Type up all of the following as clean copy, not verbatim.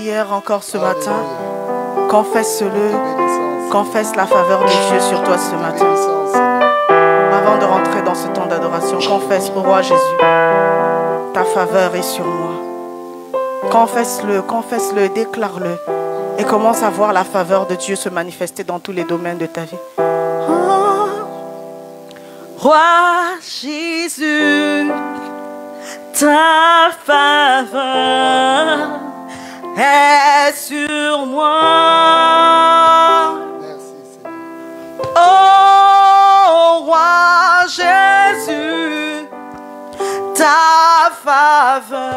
prière encore ce matin, confesse-le, confesse la faveur de Dieu sur toi ce matin. Avant de rentrer dans ce temps d'adoration, confesse au roi Jésus, ta faveur est sur moi. Confesse-le, confesse-le, déclare-le et commence à voir la faveur de Dieu se manifester dans tous les domaines de ta vie. Oh, roi Jésus, ta faveur est sur moi. Oh, roi Jésus, ta faveur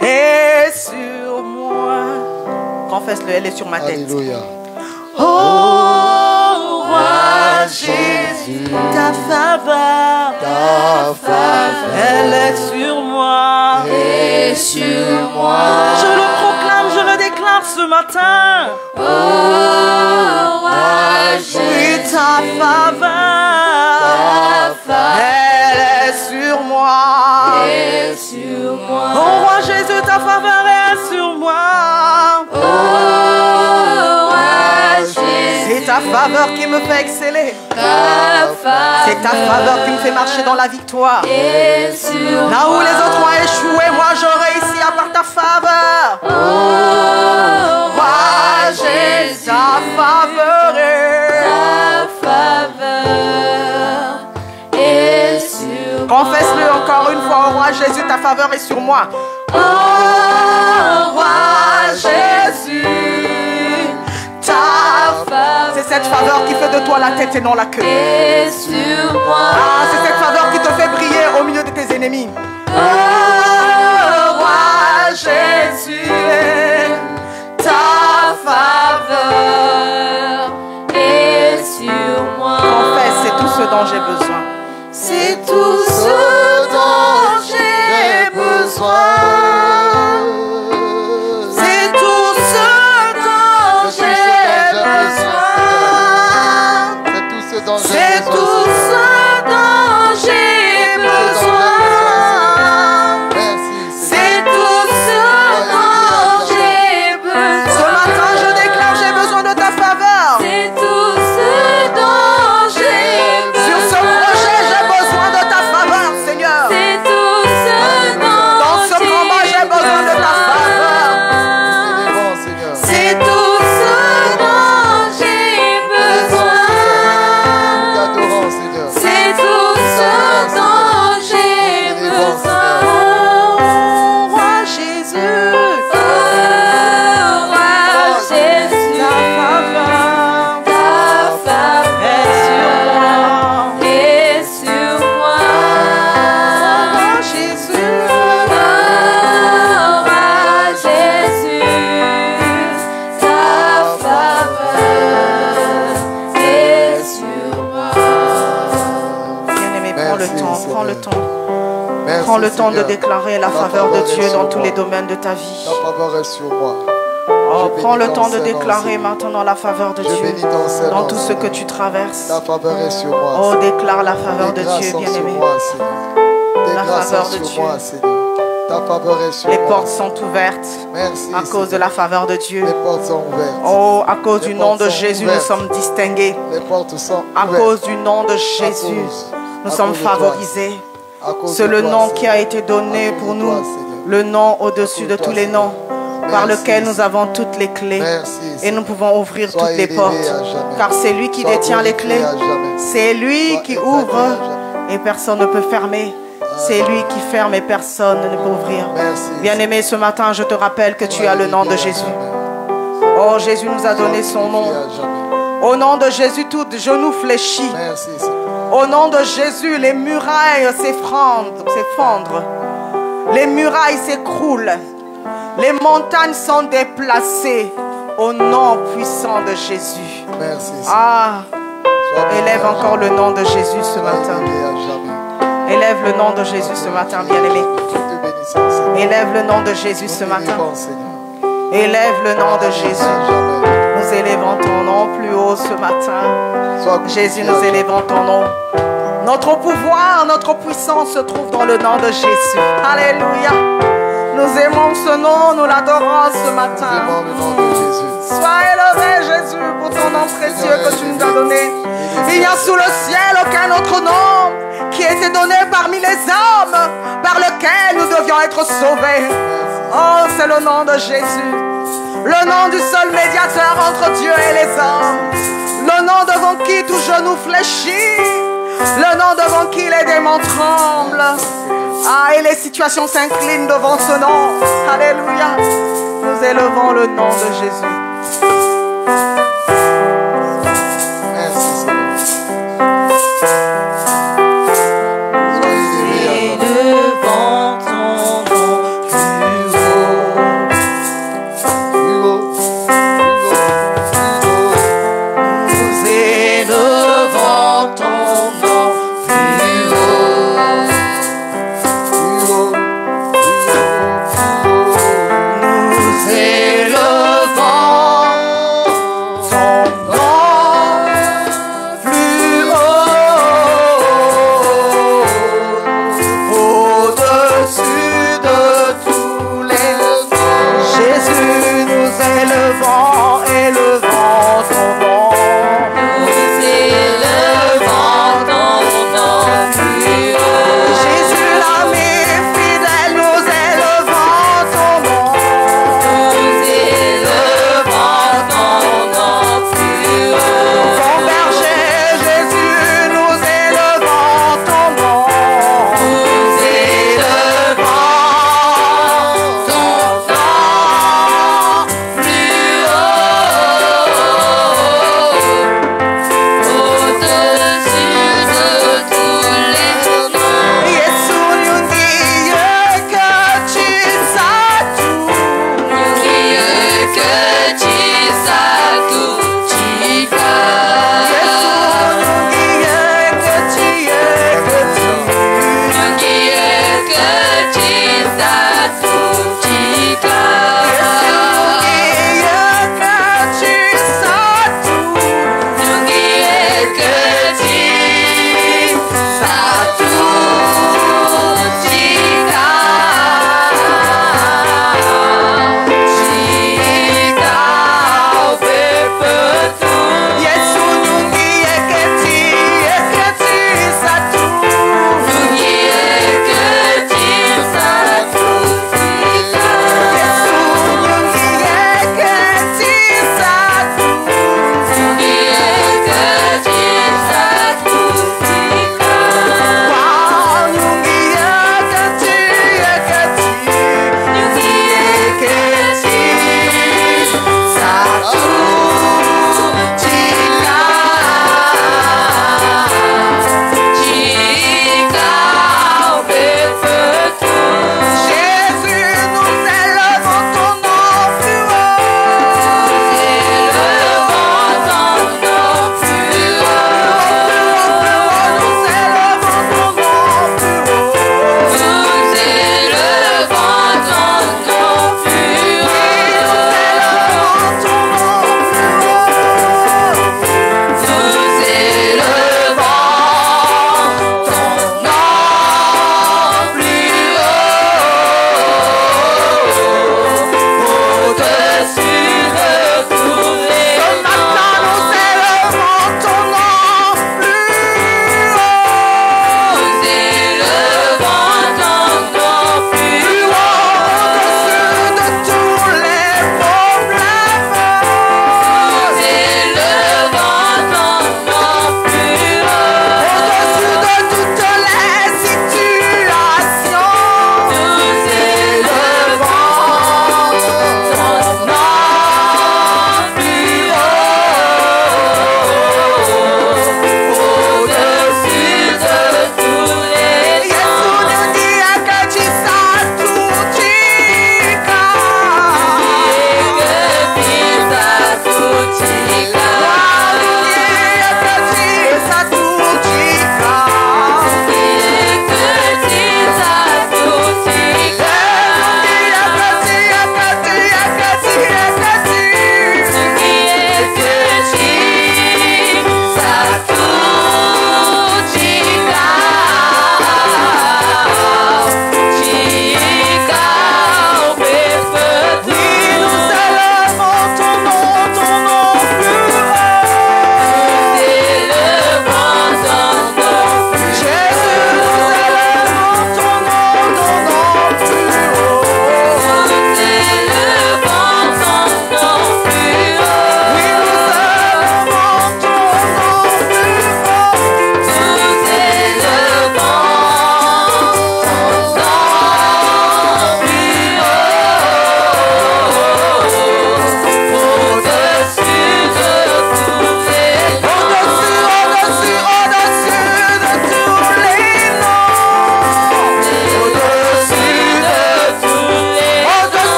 est sur moi. Confesse-le, elle est sur ma tête. Alléluia. Oh, roi Jésus, ta faveur, elle est sur moi. Et sur moi. Je le proclame, je le déclare ce matin. Oh, roi Jésus, ta faveur, elle est sur moi. Et sur moi. Oh, roi Jésus, ta faveur est sur moi. Oh, roi Jésus, c'est ta faveur qui me fait exceller. C'est ta faveur qui me fait marcher dans la victoire. Et sur là où les autres ont échoué, moi je réussis à part ta faveur. Oh, roi Jésus, ta faveur est sur moi. Confesse-le encore une fois, oh roi Jésus, ta faveur est sur moi. Oh, roi Jésus, c'est cette faveur qui fait de toi la tête et non la queue. Et sur moi. Ah, c'est cette faveur qui te fait briller au milieu de tes ennemis. Oh, roi Jésus, ta faveur est sur moi. Confesse, c'est tout ce dont j'ai besoin. C'est tout ce dont j'ai besoin. C'est tout ce dont j'ai besoin. C'est tout ce dont j'ai besoin. C'est tout ce dont j'ai besoin. Ce matin, je déclare, j'ai besoin de ta faveur. C'est tout ce dont j'ai besoin. Sur ce projet, j'ai besoin de ta faveur, Seigneur. C'est tout ce dont dans ce combat, j'ai besoin de ta faveur. C'est tout ce dont j'ai besoin. C'est tout ce dont j'ai besoin. Oh, roi Jésus. Oh, roi Jésus, ta faveur est sur moi. Roi Jésus. Oh, roi Jésus, ta faveur est sur moi. Bien-aimé, prends le temps, prends le temps. Merci, Prends le temps de Seigneur. déclarer la faveur de Dieu dans tous les domaines de ta vie. Ta faveur est sur moi. Oh, Je prends bénis le ton temps de Seigneur, déclarer Seigneur. maintenant la faveur de Je Dieu bénis ton Seigneur, dans tout ce Seigneur. que tu traverses. Ta faveur est sur moi. Oh, Seigneur. déclare la faveur de Tes grâces Dieu, sont bien-aimé. sur moi, Seigneur. Tes La grâces faveur sont de sur Dieu. moi, Seigneur. Ta faveur est sur Les moi. portes sont ouvertes Merci, à cause de la faveur de Dieu. Les portes sont ouvertes. Oh, à cause Les du nom portes de sont Jésus, ouvertes. nous sommes distingués. Les portes sont À ouvertes. cause du nom de Jésus, nous sommes cause de toi. favorisés. À cause C'est de le toi, nom Seigneur. qui a été donné À cause pour de nous, toi, Seigneur. le nom au-dessus de À cause tous de les toi, noms, Seigneur. par Merci, lequel nous Seigneur. avons toutes les clés. Merci, Et Seigneur. nous pouvons ouvrir Sois toutes les élevé portes. à jamais. Car c'est lui qui Sois détient les glorifié clés. à jamais. C'est lui Sois qui exalté ouvre à jamais. et personne ne peut fermer. C'est lui qui ferme et personne ne peut ouvrir. Merci. Bien-aimé, ce matin, je te rappelle que tu as le nom de Jésus. Oh, Jésus nous a donné son nom. Au nom de Jésus, tout genou fléchit. Merci, Seigneur. Au nom de Jésus, les murailles s'effondrent. Les murailles s'écroulent. Les montagnes sont déplacées. Au nom puissant de Jésus. Merci, Seigneur. Ah, Sois béni élève à encore jamais. le nom de Jésus ce Sois matin. élevé à jamais. Élève le nom de Jésus ce matin, bien-aimé. Dieu te bénisse, Seigneur. Élève le nom de Jésus Nous ce te matin. élevons, Seigneur. Élève le nom de À Jésus. jamais. Nous élevons ton nom plus haut ce matin. Sois Jésus, glorifié nous à jamais. élevons ton nom. Notre pouvoir, notre puissance se trouve dans le nom de Jésus. Alléluia. Nous aimons ce nom, nous l'adorons ce matin. Nous aimons le nom de Jésus. Sois élevé, Jésus, pour ton nom précieux que tu nous as donné. Il n'y a sous le ciel aucun autre nom qui a été donné parmi les hommes par lequel nous devions être sauvés. Oh, c'est le nom de Jésus. Le nom du seul médiateur entre Dieu et les hommes. Le nom devant qui tout genou fléchit. Le nom devant qui les démons tremblent. Ah, et les situations s'inclinent devant ce nom. Alléluia. Nous élevons le nom de Jésus. Merci Seigneur. Soyez élevé. Élevons ton nom plus haut. Plus haut, plus haut, Nous élevons ton nom plus haut. plus haut, plus haut, plus haut. Nous élevons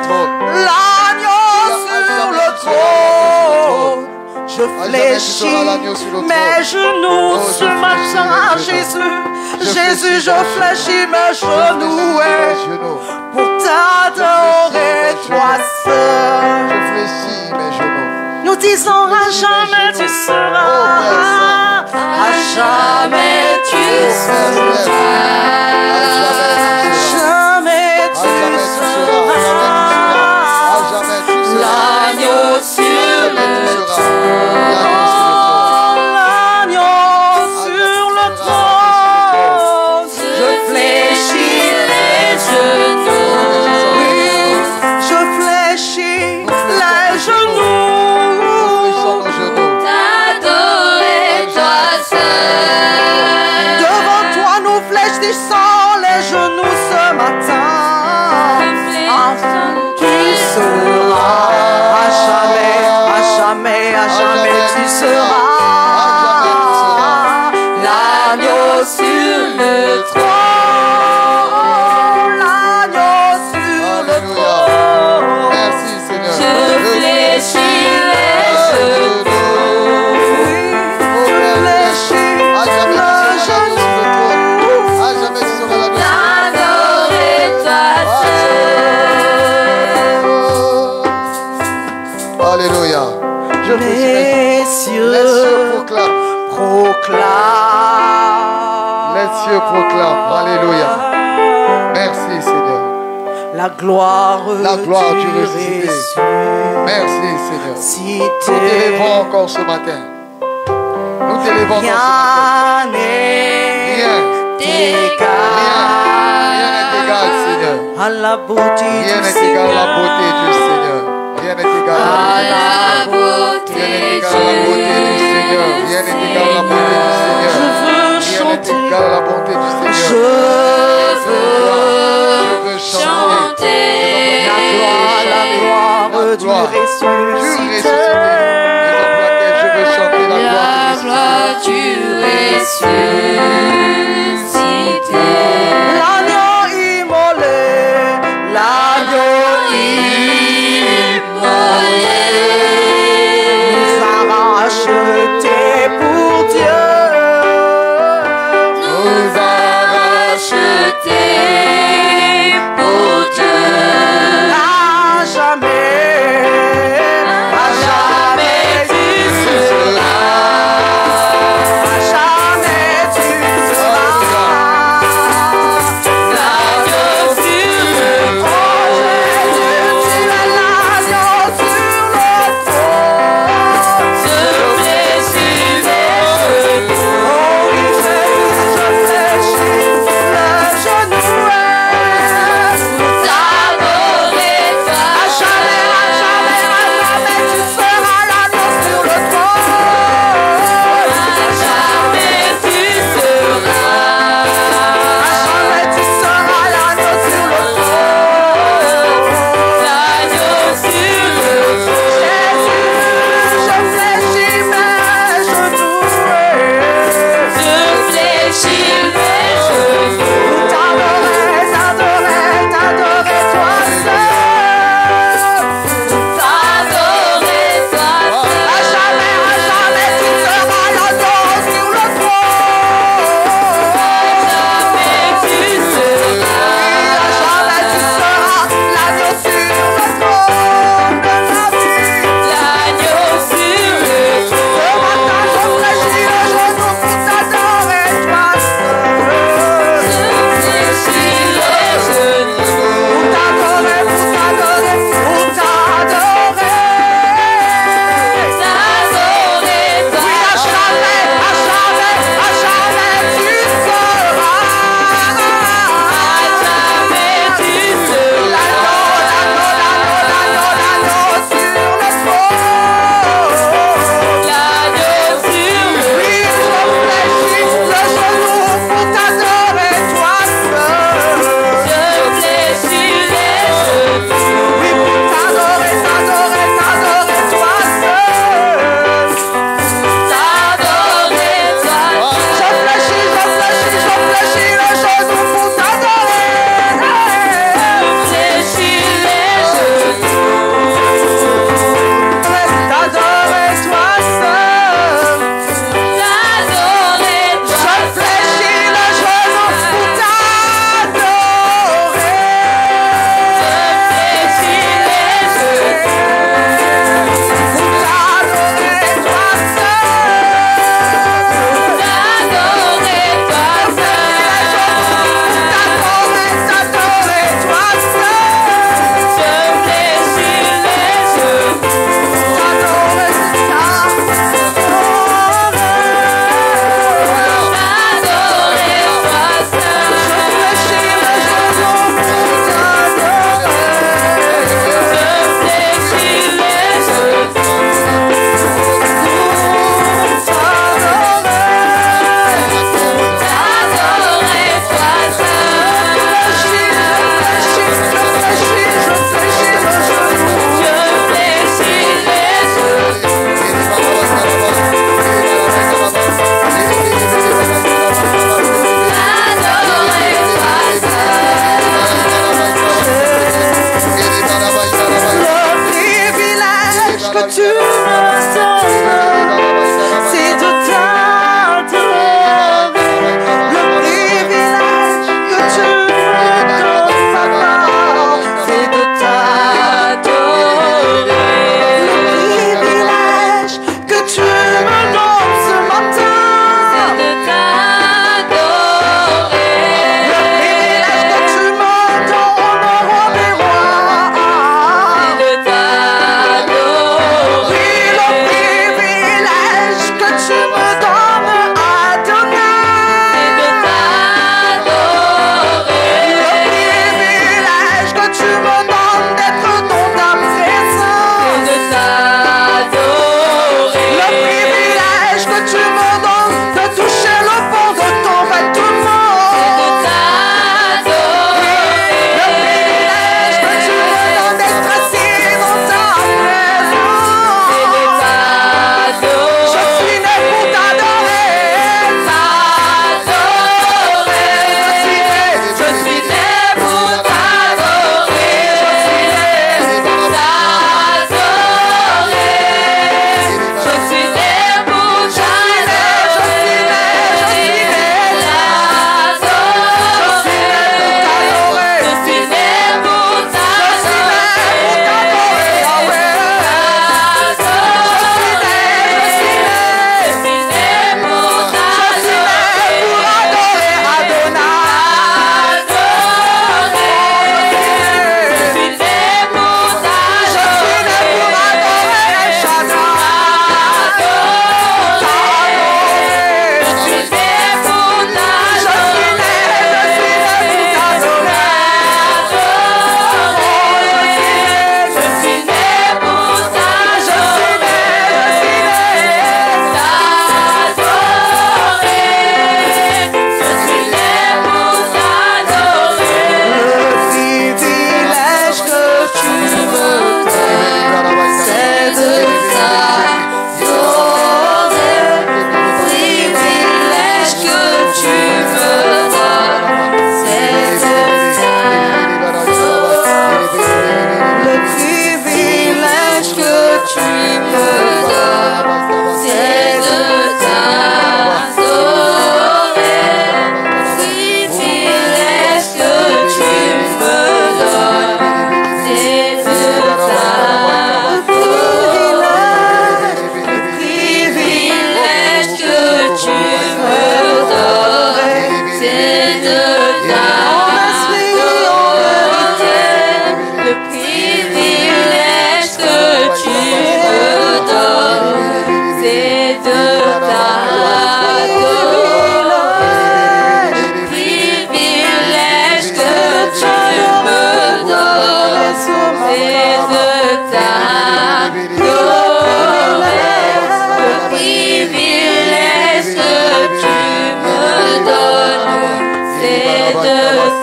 trône. L'agneau sur le trône. Je fléchis mes genoux ce matin à Jésus. Jésus, je fléchis mes genoux pour t'adorer, toi seul. Je fléchis mes genoux. Nous disons à jamais tu seras. À jamais tu seras. Jamais tu seras. L'agneau sur le trône. L'agneau sur le trône. Je fléchis les genoux. Oui, je fléchis les genoux. T'adorer toi seul. Devant toi nous fléchissons les genoux ce matin. Tu seras à jamais, à jamais, à jamais tu seras. L'agneau sur le trône. L'agneau sur le trône. Merci Seigneur. Je fléchis les genoux. Oui, je fléchis À jamais le tu seras l'agneau sur le trône. À jamais tu seras l'agneau sur le T'adorer toi trône. Alléluia. Je Les cieux Les cieux proclament. proclament. Les cieux proclament. Alléluia. Merci Seigneur. La gloire du ressuscité. ressuscité. Merci Seigneur. Si Nous t'élèvons encore ce matin. Nous t'élèvons encore ce matin. rien n'est Rien. égal Rien n'est égal, Seigneur. à la beauté Rien du n'est égal à la beauté Seigneur. du Seigneur. Rien n'est égal à à la la beauté. Rien n'est beauté égal à la beauté du Seigneur. Rien n'est égal à la beauté du Seigneur. Je veux Rien n'est chanter. égal à la bonté du Je Seigneur. veux Je veux chanter. la gloire du Du ressuscité. ressuscité. Raison pour laquelle je veux chanter la la gloire du ressuscité. gloire du ressuscité. L'agneau immolé, l'agneau immolé, nous a rachetés pour Dieu. Nous a rachetés pour Dieu. À jamais, à jamais.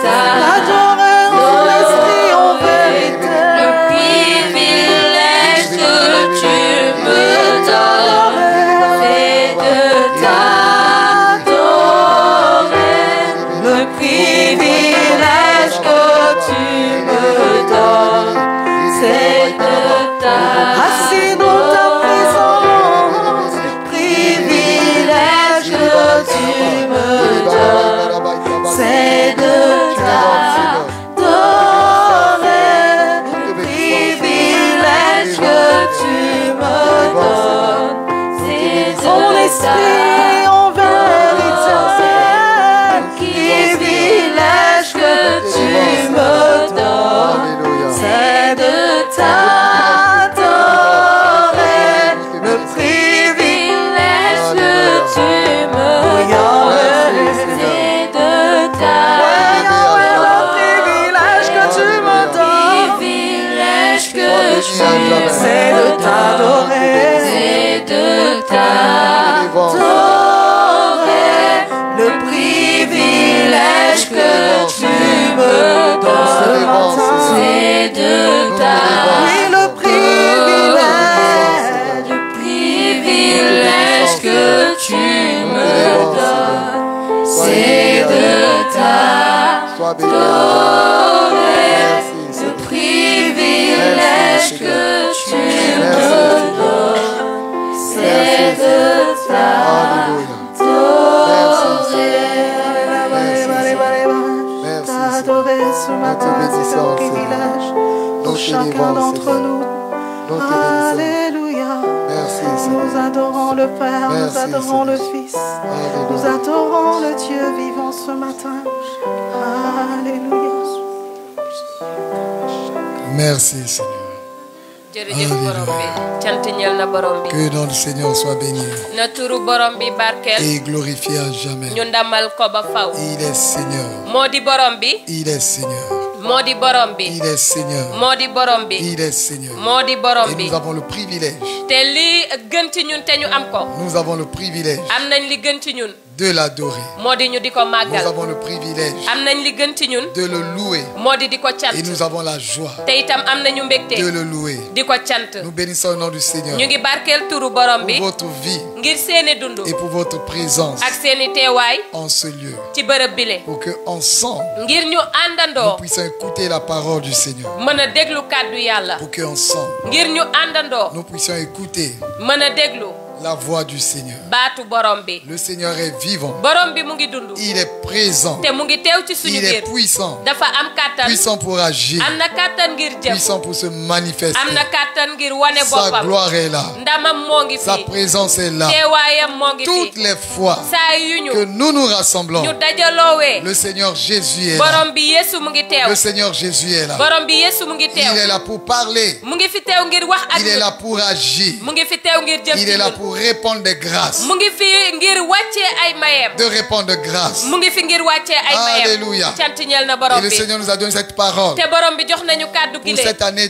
T'adorer en esprit, en vérité. Le privilège que tu me donnes, c'est de t'adorer. Le privilège que tu me donnes, c'est de t'adorer. Assis dans ta présence, Privilège que tu me donnes, c'est de t'adorer. Le privilège que tu me donnes, c'est de en esprit, en vérité. privilège que tu me donnes, c'est de t'adorer. Le privilège que tu me donnes, c'est de t'adorer. Le privilège que tu me donnes, Privilège que tu me c'est de t'adorer. c'est de t'adorer. Le privilège que tu me donnes, c'est de Oui, le privilège. le privilège que tu me donnes, c'est de Sois béni. t'adorer. Merci, Le Seigneur. privilège que tu me donnes, c'est de Alléluia. Merci, T'adorer ce matin, c'est un privilège pour chacun d'entre nous. Nous te bénissons. Alléluia. Merci, Nous Seigneur. adorons le Père, nous Merci, adorons le Seigneur. Fils, nous Alléluia. adorons le Dieu vivant ce matin. Alléluia. Merci, Seigneur. jërëjëf borom bi cant ñeel na borom bi Que le nom du Seigneur soit béni na turu borom bi barkeel et glorifié à jamais. ñu ndamal ko ba faw Il est Seigneur. moo di borom bi Il est Seigneur. moo di borom bi Il est Seigneur. moo di borom bi Il est Seigneur. moo di borom Et bi nous avons le privilège. te li gën ci ñun te ñu am ko Nous avons le privilège am nañ li gën ci ñun de l'adorer. moo di ñu di ko Nous màggal avons le privilège am nañ li gën ci ñun de le louer. moo di ko cant Et nous avons la joie te itam am nañu de mbégte le louer. di ko cant Nous bénissons le nom du Seigneur ñu ngi barkeel turu borom pour bi votre vie ngir seeni dund et pour votre présence ak seeni teewaay en ce lieu. ci bërëb bile Pour que ensemble ngir ñu nous àndandoo puissions écouter la parole du Seigneur. mën a déglu kàddu yàlla Pour que ensemble ngir ñu àndandoo nous puissions écouter mën a déglu la voix du Seigneur. baatu borom bi Le Seigneur est vivant. borom bi mu ngi dund Il est présent. te mu ngi teew ci suñu Il est biir puissant. dafa am kàttan Puissant pour agir. am na kàttan ngir jëf Puissant pour se manifester. am na kàttan ngir wane Sa boppam gloire est là. ndamam moo ngi Sa fi présence est là. teewaayam moo ngi Toutes fi les fois saa yu ñu que nous nous rassemblons, ñu dajaloowee le Seigneur Jésus est là. borom bi Yeesu mu ngi teew Le Seigneur Jésus est là. borom bi Yeesu mu ngi Il est teew là pour parler. mu ngi fi teew ngir wax ak Il est ñun là pour agir. mu ngi fi teew ngir jëf Il ci est là ñun pour répandre des grâces. mu ngi fi ngir wàccee ay mayem De répandre de grâce. mu ngi fi ngir wàccee ay mayem Alléluia. cant ñeel na Et borom le bi Seigneur nous a donné cette parole te borom bi jox nañu kàddu gi pour le cette année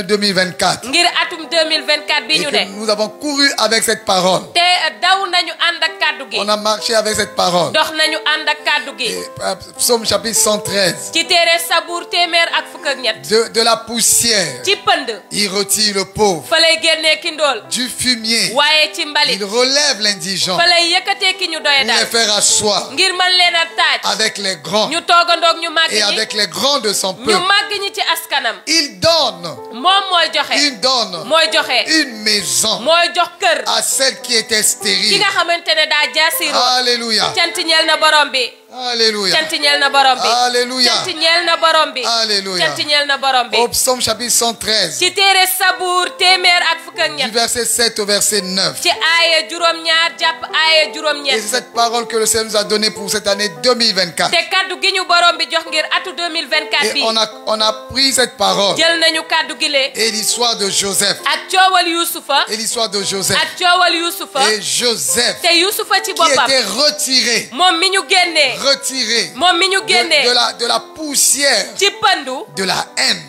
2024. ngir atum 2024 bi Et ñu que ne nous avons couru avec cette parole. te daw nañu ànd ak kàddu gi On a marché avec cette parole. dox nañu ànd ak kàddu gi Et, Psaume chapitre 113. ci téere Sabuur téeméer ak fukk ak ñett De la poussière, ci pënd il retire le pauvre. fa lay génnee ki ndóol Du fumier, waaye ci mbalit il relève l'indigent fa lay yëkkatee ki ñu doye pour les dal faire asseoir ngir mën leen a taaj avec les grands ñu toogandoog ñu màgg et ñi avec les grands de son ñu peuple. màgg ñi ci askanam Il donne, moom mooy joxe il donne mooy joxe une maison mooy jox kër à celle qui était ki stérile. nga xamante ne daa jaasiroo Alléluia. cant ñeel na borom bi Alléluia. cant ñeel na borom bi Alléluia. cant ñeel na borom bi Alléluia. cant ñeel na borom bi Au psaume chapitre 113, ci téere Sabuur téeméer ak fukk ak du ñett verset 7 au verset 9. ci aaya juróom-ñaar jàpp aaya Et juróom-ñett c'est cette parole que le Seigneur nous a donnée pour cette année 2024. te kaddu gi ñu borom bi jox ngir atu 2024 Et bi on a pris cette parole jël nañu kaddu gi le et l'histoire de Joseph. ak coowal Yuusufa Et l'histoire de Joseph. ak coowal Yuusufa Et Joseph te Yuusufa ci qui boppam était retiré, moom mi ñu génnee retiré moom mi ñu génnee de la poussière, ci pëndu de la haine,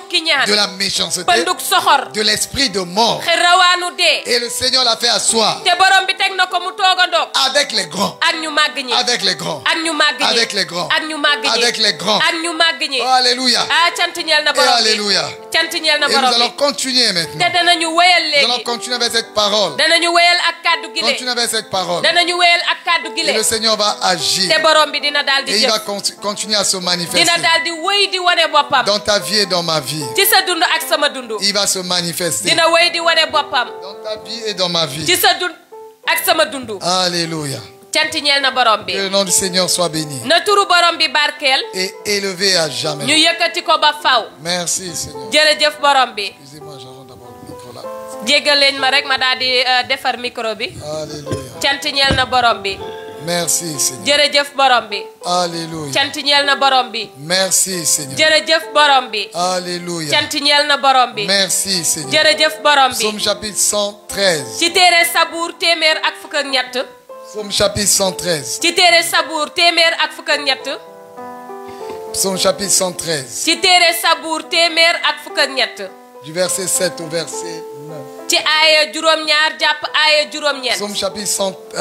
kiñaan de la méchanceté, pënduk soxor de l'esprit de mort. rawaanu dee Et le Seigneur l'a fait asseoir te borom bi teg na ko mu toogandoog avec les grands, ak ñu màgg ñi avec les grands, ak ñu màgg ñi avec les grands, ak ñu màgg ñi avec les grands. ak ñu màgg ñi Oh, alléluia. ah cant ñeel na Et borom bi alléluia. cant ñeel na Et nous borom allons bi continuer maintenant. te danañu wéyal Nous allons léegi continuer avec cette parole. danañu wéyal ak kàddu gi le Continuer avec cette parole. danañu wéyal ak kàddu gi Et le le Seigneur va agir. te borom bi dina daal di Et il va jëf continuer à se manifester dina daal di wéy di wane boppam dans ta vie et dans ma vie. ci sa dund ak sama dund Il va se manifester dina wéy di wane boppam dans ta vie et dans ma vie. ci sa dund ak sama dund Alléluia. cant ñeel na borom bi Que le nom du Seigneur soit béni na turu borom bi barkeel et élevé à ñu jamais. yëkkati ko ba faw Merci Seigneur. jërëjëf borom bi Excusez-moi, j'arrête d'abord le micro là. jéggal leen ma rek ma daal di defar micro bi Alléluia. cant ñeel na borom bi Merci Seigneur. jërëjëf borom bi Alléluia. cant ñeel na borom bi Merci Seigneur. jërëjëf borom bi Alléluia. cant ñeel na borom bi Merci Seigneur. jërëjëf borom bi Psaume chapitre 113. ci téere sabuur téeméer ak fukk ak ñett Psaume chapitre 113. ci téere sabuur téeméer ak fukk ak ñett Psaume chapitre 113. ci téere sabuur téeméer ak fukk ak ñett Du verset 7 au verset 9. ci aaya juróom-ñaar jàpp aaya juróom-ñeent Psaume chapitre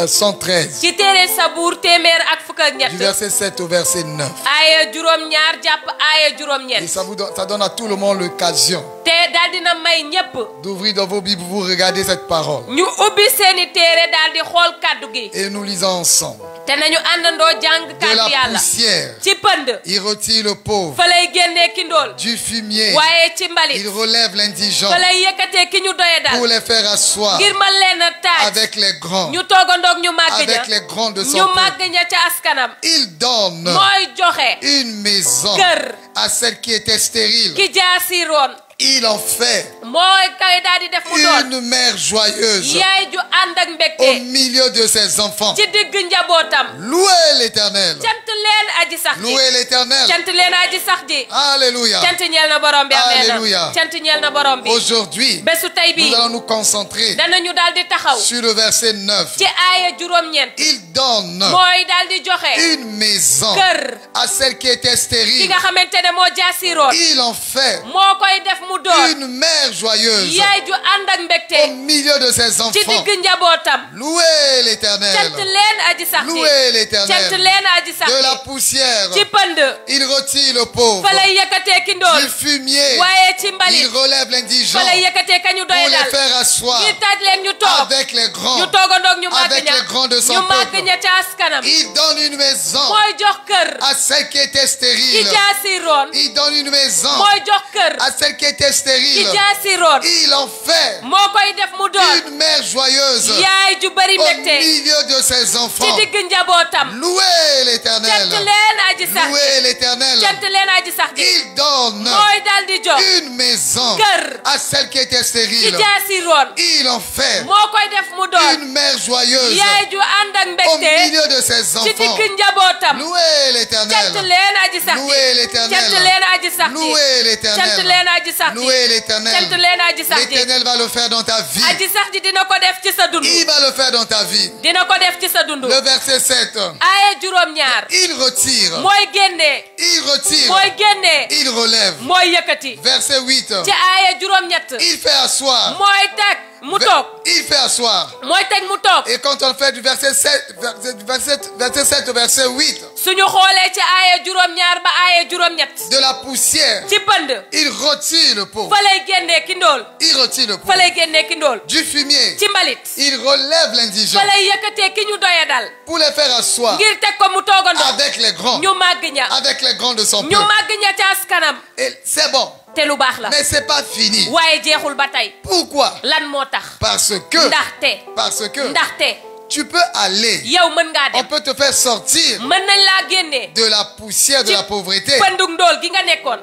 113. ci téere sabuur téeméer ak fukk ak ñett Du verset 7 au verset 9. aaya juróom-ñaar jàpp aaya Et juróom-ñeent ça donne à tout le monde l'occasion te daal dina may ñépp d'ouvrir dans vos Bibles, vous regardez cette parole. ñu ubbi seeni téere daal di xool kàddu gi Et nous lisons ensemble. te nañu àndandoo jàng De kàddu la yàlla poussière, ci pënd il retire le pauvre. fa lay génnee ki ndóol Du fumier, waaye ci mbalit il relève l'indigent fa lay yëkkatee ki ñu doye dal pour les faire asseoir ngir mën leen a taaj avec les grands, ñu toogandoog ñu màgg avec ña les grands de son ñu peuple. màgg ña ca askanam Il donne mooy joxe une maison kër à celle qui était stérile. ki jaasiroon Il en fait mooy kay daal di def mu doon une mère joyeuse yaay ju ànd ak au mbégte milieu de ses enfants. ci digg njabootam Louez l'Éternel. cant leen aji sax ji Louez l'Éternel. cant leen aji sax ji Alléluia. cant ñeel na borom bi amee Alléluia. na cant ñeel na borom bi Aujourd'hui, bésu tey bi nous allons nous concentrer danañu daal di taxaw sur le verset 9. ci aaya juróom-ñeent Il donne mooy daal di joxe une maison kër à celle qui était ki stérile. nga xamante ne moo jaasiroon Il en fait moo koy def mu doon une mère joyeuse yaay ju ànd ak au mbégte milieu de ses ci enfants. digg njabootam Louez l'Éternel. cant leen aji sax ji Louez cant l'Éternel. leen aji sax De la ji poussière, ci pënd il retire le pauvre. fa lay yëkkatee ki Du ndool fumier, waaye ci il mbalit relève l'indigent fa lay yëkkatee ka ñu pour doy les dal faire asseoir ñu taaj leen ñu toog avec les grands, ñu toogandoog ñu màgg avec ña les grands de son ñu màgg peuple. ña ca askanam Il donne une maison mooy jox kër à celle qui était ki stérile. jaasiroon Il donne une maison mooy jox kër à celle qui était ki stérile. jaasiroon Il en fait moo koy def mu doon une mère joyeuse yaay ju bari au mbégte milieu de ses ci enfants. digg njabootam Louez cant l'Éternel. leen aji sax Louez l'Éternel. cant leen aji sax ji Il donne mooy daal di jox une maison kër à celle qui était ki stérile. jaasiroon Il en fait moo koy def mu doon une mère joyeuse yaay ju ànd ak au mbégte milieu de ses ci enfants. digg njabootam Louez cant l'Éternel. leen aji sax Louez ji l'Éternel. cant leen aji sax ji Louez cant l'Éternel. leen aji sax ji Louez cant l'Éternel. leen aji sax ji L'Éternel va le faire dans ta vie. aji sax ji dina ko def ci sa dund Il va le faire dans ta vie. dina ko def ci sa dund Le verset 7. aaya juróom-ñaar Il retire. mooy génnee Il retire. mooy génnee Il relève. mooy yëkkati Verset 8. ci aaya juróom-ñett Il fait asseoir. mooy teg mu toog Il fait asseoir. mooy teg mu toog Et quand on fait du verset 7, verset 7 au verset 8, suñu xoolee ci aaya juróom-ñaar ba aaya juróom-ñett de la poussière, ci pënd il retire le pauvre. fa lay génnee ki ndóol Il retire le fa pauvre. lay génnee ki ndóol Du fumier, ci mbalit il relève l'indigent fa lay yëkkatee ki ñu doya dal pour les faire asseoir ngir teg ko mu toogandoo avec les grands, ñu màgg ña avec les grands de son ñu peuple. màgg ña ca askanam Et c'est bon, te lu baax la mais c'est pas fini. waaye jeexul ba tey Pourquoi? lan moo tax Parce que ndaxte tu peux aller, yow mën ngaa on dem peut te faire sortir mën nañ laa génnee de la poussière de la pauvreté pëndug ndóol gi nga nekkoon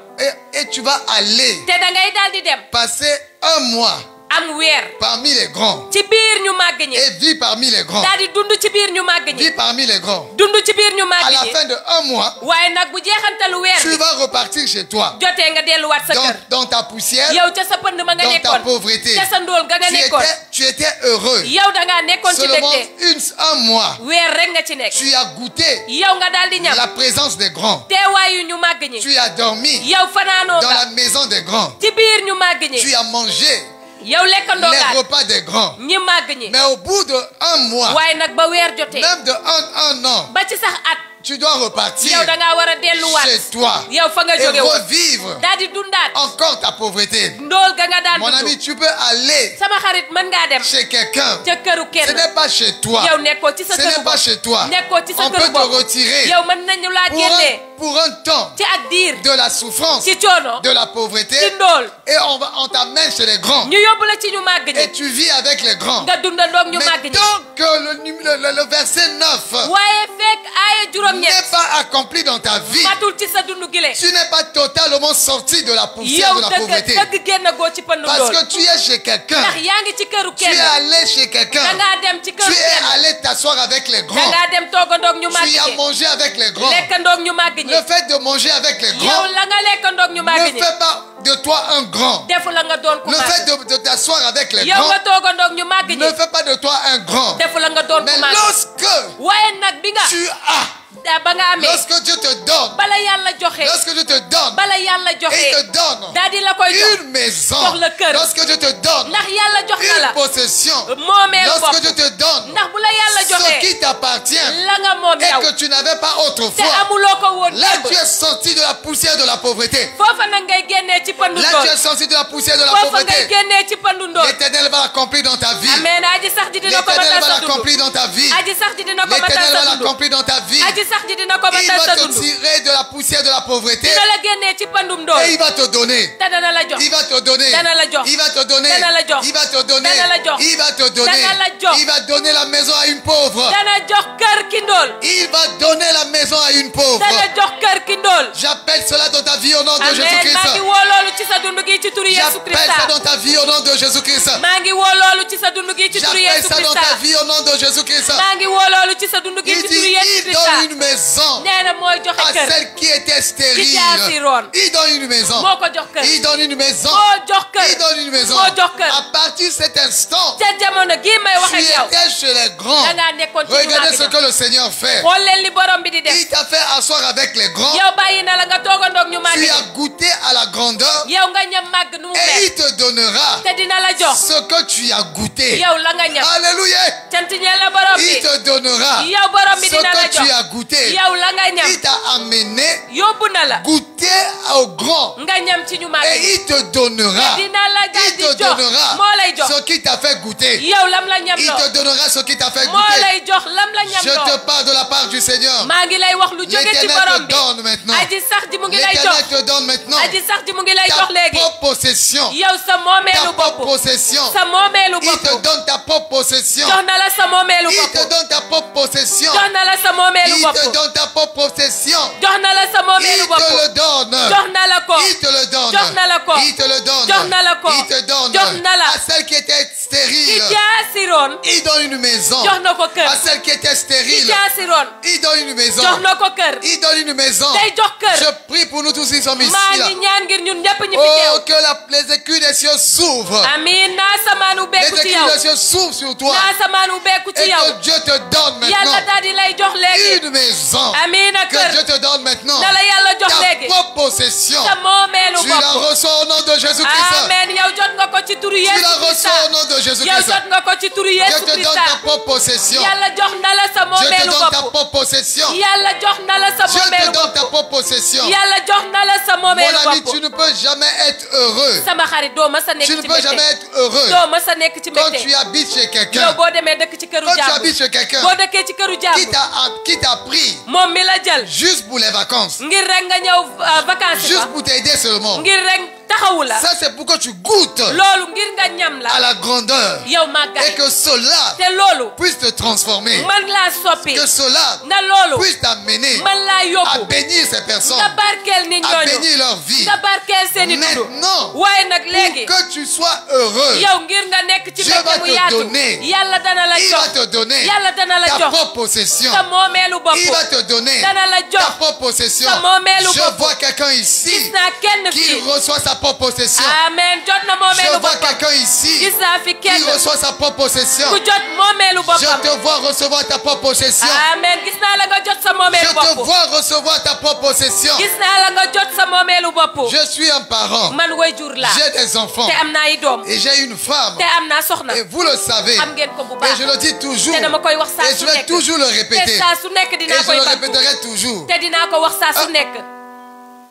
et tu vas aller te da ngay daal di dem passer un mois am weer parmi les grands. ci biir ñu màgg ñi Et vis parmi les grands. daal di dund ci biir ñu màgg Vis ñi parmi les grands. dund ci biir ñu À màgg la ñi fin de 1 mois, waaye nag bu jeexantalu weer tu bi vas repartir chez toi. jotee nga delluwaat sa kër Dans ta poussière, yow ca sa pënd ma nga dans ta nekkoon pauvreté. ca sa ndóol ga nga nekkoon Tu étais heureux. yow da ngaa nekkoon ci Seulement mbégte 1 mois, weer rek nga ci nekk tu as goûté yow nga daal di ñam la présence des grands. teewaayu ñu màgg ñi Tu as dormi yow fanaanoo dans nga la maison des grands. ci biir ñu màgg ñi Tu as mangé yow lekkandoo les nga repas des grands. ñi màgg ñi Mais au bout de 1 mois, waaye nag ba weer jotee même de un an, ba ci sax at tu dois repartir yow da ngaa war a chez delluwaat toi yow fa nga et jóge woon revivre daal di dundaat encore ta pauvreté. ndóol ga nga daan Mon ami, dund tu peux aller sama xarit mën ngaa dem chez quelqu'un. ca këru Ce kenn n'est pas chez toi. yow nekkoo ci sa Ce këru n'est pas bopp chez toi. nekkoo ci sa On peut këru te bopp retirer yow mën nañu laa génnee pour un temps ci ak diir de la souffrance, ci coono de la pauvreté, ci ndóol et on t'amène chez les grands. ñu yóbbu la ci ñu màgg Et ñi tu vis avec les grands. nga dundandoog ñu Mais màgg ñi tant que le verset 9 waaye fekk aaya juróom-ñett n'est pas accompli dans ta vie, matul ci sa dund gile tu n'es pas totalement sorti de la poussière yow de la dëgg pauvreté. dëgg génn goo ci pëndu Parce ndóol que tu es chez quelqu'un. ndax yaa ngi ci këru Tu es kenn allé chez quelqu'un. da ngaa dem ci Tu këru es kenn allé t'asseoir avec les da grands. ngaa dem toogandoog ñu màgg Tu as ñi mangé avec les grands. lekkandoog ñu màgg ñi Le fait de manger avec les yow grands la nga lekkandoog ñu màgg ne ñi fait pas de toi un grand. defu la nga doon ku Le fait màgg de t'asseoir avec les yow grands nga toogandoog ñu màgg ñi ne fait pas de toi un grand. defu la nga doon Mais ku màgg lorsque waaye nag bi nga tu as, ba nga amee lorsque Dieu te donne, bala yàlla joxe lorsque Dieu te donne, bala yàlla et il joxe te donne daal di la koy jox une maison, jox la kër. lorsque Dieu te donne ndax yàlla jox na une la possession, moomeelu lorsque bopp Dieu te donne ndax bu la yàlla ce joxee qui t'appartient la nga moom et yow que tu n'avais pas te autrefois, amuloo ko woon là démb tu es sorti de la poussière de la pauvreté. foofa nag ngay génnee ci pëndu Là tu ndóol es sorti de la poussière de la foofa ngay pauvreté. génnee ci pëndu ndóol L'Éternel va l'accomplir dans ta vie. ameen aji sax ji dina ko L'Éternel matal va sa dund l'accomplir dans ta vie. aji sax ji dina ko matal L'Éternel sa va dund l'accomplir dans ta vie. aji sax ji dina ko Il matal sa va te dund tirer de la poussière de la pauvreté dina la génnee ci pëndum ndóol et il va te donner. te dana la jox Il va te donner. dana la jox Il va te donner. dana la jox Il va te donner. dana la jox Il va te donner. dana la jox Il va donner la maison à une pauvre. dana jox kër ki ndóol Il va donner la maison à une pauvre. dana jox kër ki ndóol J'appelle cela dans ta vie au nom de ameen maa ngi Jésus-Christ. woo loolu ci sa dund gi ci turu Yesu J'appelle ça Christa dans ta vie au nom de Jésus-Christ. maa ngi woo loolu ci sa dund gi ci turu J'appelle Yesu ça dans Christa ta vie au nom de Jésus-Christ. maa ngi woo loolu ci sa dund gi Il ci dit, turu Yesu il Christa donne une maison nee na mooy joxe à kër celle qui était stérile. jaasiroon. Il donne une maison. moo ko jox kër Il donne une maison. moo jox kër Il donne une maison. moo jox kër À partir de cet instant, ca jamono gii may wax tu ak yow étais chez les grands. da ngaa nekkoon ci ñu Regardez ce màgg que le Seigneur fait. xool leen li borom bi di def Il t'a fait asseoir avec les grands. yow bàyyi na la nga toogandoog ñu màgg Tu as goûté à la grandeur yow nga ñam màgg nu mu et mel il te donnera te dina la jox ce que tu as goûté. yow la nga ñam Alléluia. cant ñeel na borom Il bi te donnera yow borom bi ce dina la que tu jox as goûté. yow la nga ñam Il t'a amené yóbbu na la goûter aux grands nga ñam ci ñu màgg et il te donnera. dina la daal Il di te jox donnera moo lay jox ce qui t'a fait goûter. yow lam la ñam Il loo te donnera ce qui t'a fait moo goûter. lay jox lam la ñam Je te loo parle de la part du Seigneur. maa ngi lay wax lu jóge ci L'Éternel borom te bi donne maintenant. aji sax ji mu ngi lay jox L'Éternel te donne maintenant aji sax ji mu ngi lay ta jox léegi propre possession. yow sa moomeelu Ta propre bopp possession. sa moomeelu Il te bopp donne ta propre possession. jox na la sa moomeelu Il te bopp donne ta propre possession. jox na la sa moomeelu Il bopp te donne ta propre possession. jox na la sa moomeelu Il bopp te le donne. jox na la ko Il te le donne. jox na la ko Il te le donne. jox na la ko Il te donne. jox na la À celle qui était ki stérile, jaasiroon il donne une maison. jox na ko kër À celle qui était ki stérile, jaasiroon il donne une maison. jox na ko kër Il donne une maison. day jox Je kër prie pour nous tous qui sommes ici. maa là. ngi ñaan ngir ñun ñëpp ñi fi Oh, teew que les écus des cieux s'ouvrent. amiin naa samaan Les ubbeeku ci écus yow des cieux s'ouvrent sur toi. naa samaan ubbeeku Et ci yow que Dieu te donne yàlla maintenant daal di lay jox léegi une maison. amiin a Que kër Dieu te donne maintenant na la yàlla jox ta léegi propre possession. sa moomeelu Tu la bopp reçois au nom de Jésus-Christ. amen yow jot nga ko ci turu Tu Yesu la Christa reçois au nom de yow Jésus-Christ. jot nga ko ci turu Dieu Yesu te donne Christa ta propre possession. yàlla jox na la sa Dieu te moomeelu donne ta bopp propre possession. yàlla jox na la sa Dieu te moomeelu donne ta bopp propre possession. yàlla jox na la sa Mon moomeelu ami, bopp tu ne peux jamais être heureux. sama xarit doo ma sa nekk Tu ne ci peux jamais mbégte être heureux doo ma sa nekk ci quand mbégte tu habites chez yow quelqu'un. boo demee dëkk ci këru Quand tu jàmbur habites chez quelqu'un boo dëkkee ci këru qui jàmbur t'a pris moom mi la jël juste pour les vacances, ngir rek nga ñëw vacances juste fa pour t'aider seulement. ngir rek tax taxawu la Ça, c'est pour que tu goûtes loolu ngir nga ñam à la la grandeur. yow Et màggaay que cela te loolu puisse te transformer. mën laa soppi Que cela na loolu puisse t'amener mën laa à yóbbu bénir ces personnes, nga barkeel nit à ñooñu bénir leur vie. nga barkeel seeni dund Maintenant, waaye nag pour léegi que tu sois heureux, yow ngir nga nekk ci Dieu va mbégte mu te yaatu donner. yàlla dana la il va jox te donner yàlla dana la ta jox propre possession. sa moomeelu bopp Il va te donner dana la ta jox propre possession. sa moomeelu Je bopp vois quelqu'un gis ici naa kenn qui fii reçoit sa propre possession. amen jot na Je moomeelu vois boppam quelqu'un ici gis naa fi qui kenn reçoit sa propre possession. ku jot moomeelu Je boppam te vois recevoir ta propre possession. amen gis naa la nga jot sa Je moomeelu te bopp vois recevoir ta propre possession. gis naa la nga jot sa moomeelu bopp Je suis un parent. man waajur laa J'ai des enfants. te am naa ay doom Et j'ai une femme. te am naa soxna Et vous le savez. xam ngeen ko bu Et baax je le dis toujours. te dama koy wax saa Et su je vais nekk toujours le te répéter. saa su nekk Et dinaa je koy le bantu répéterai toujours. te dinaa ko wax saa su nekk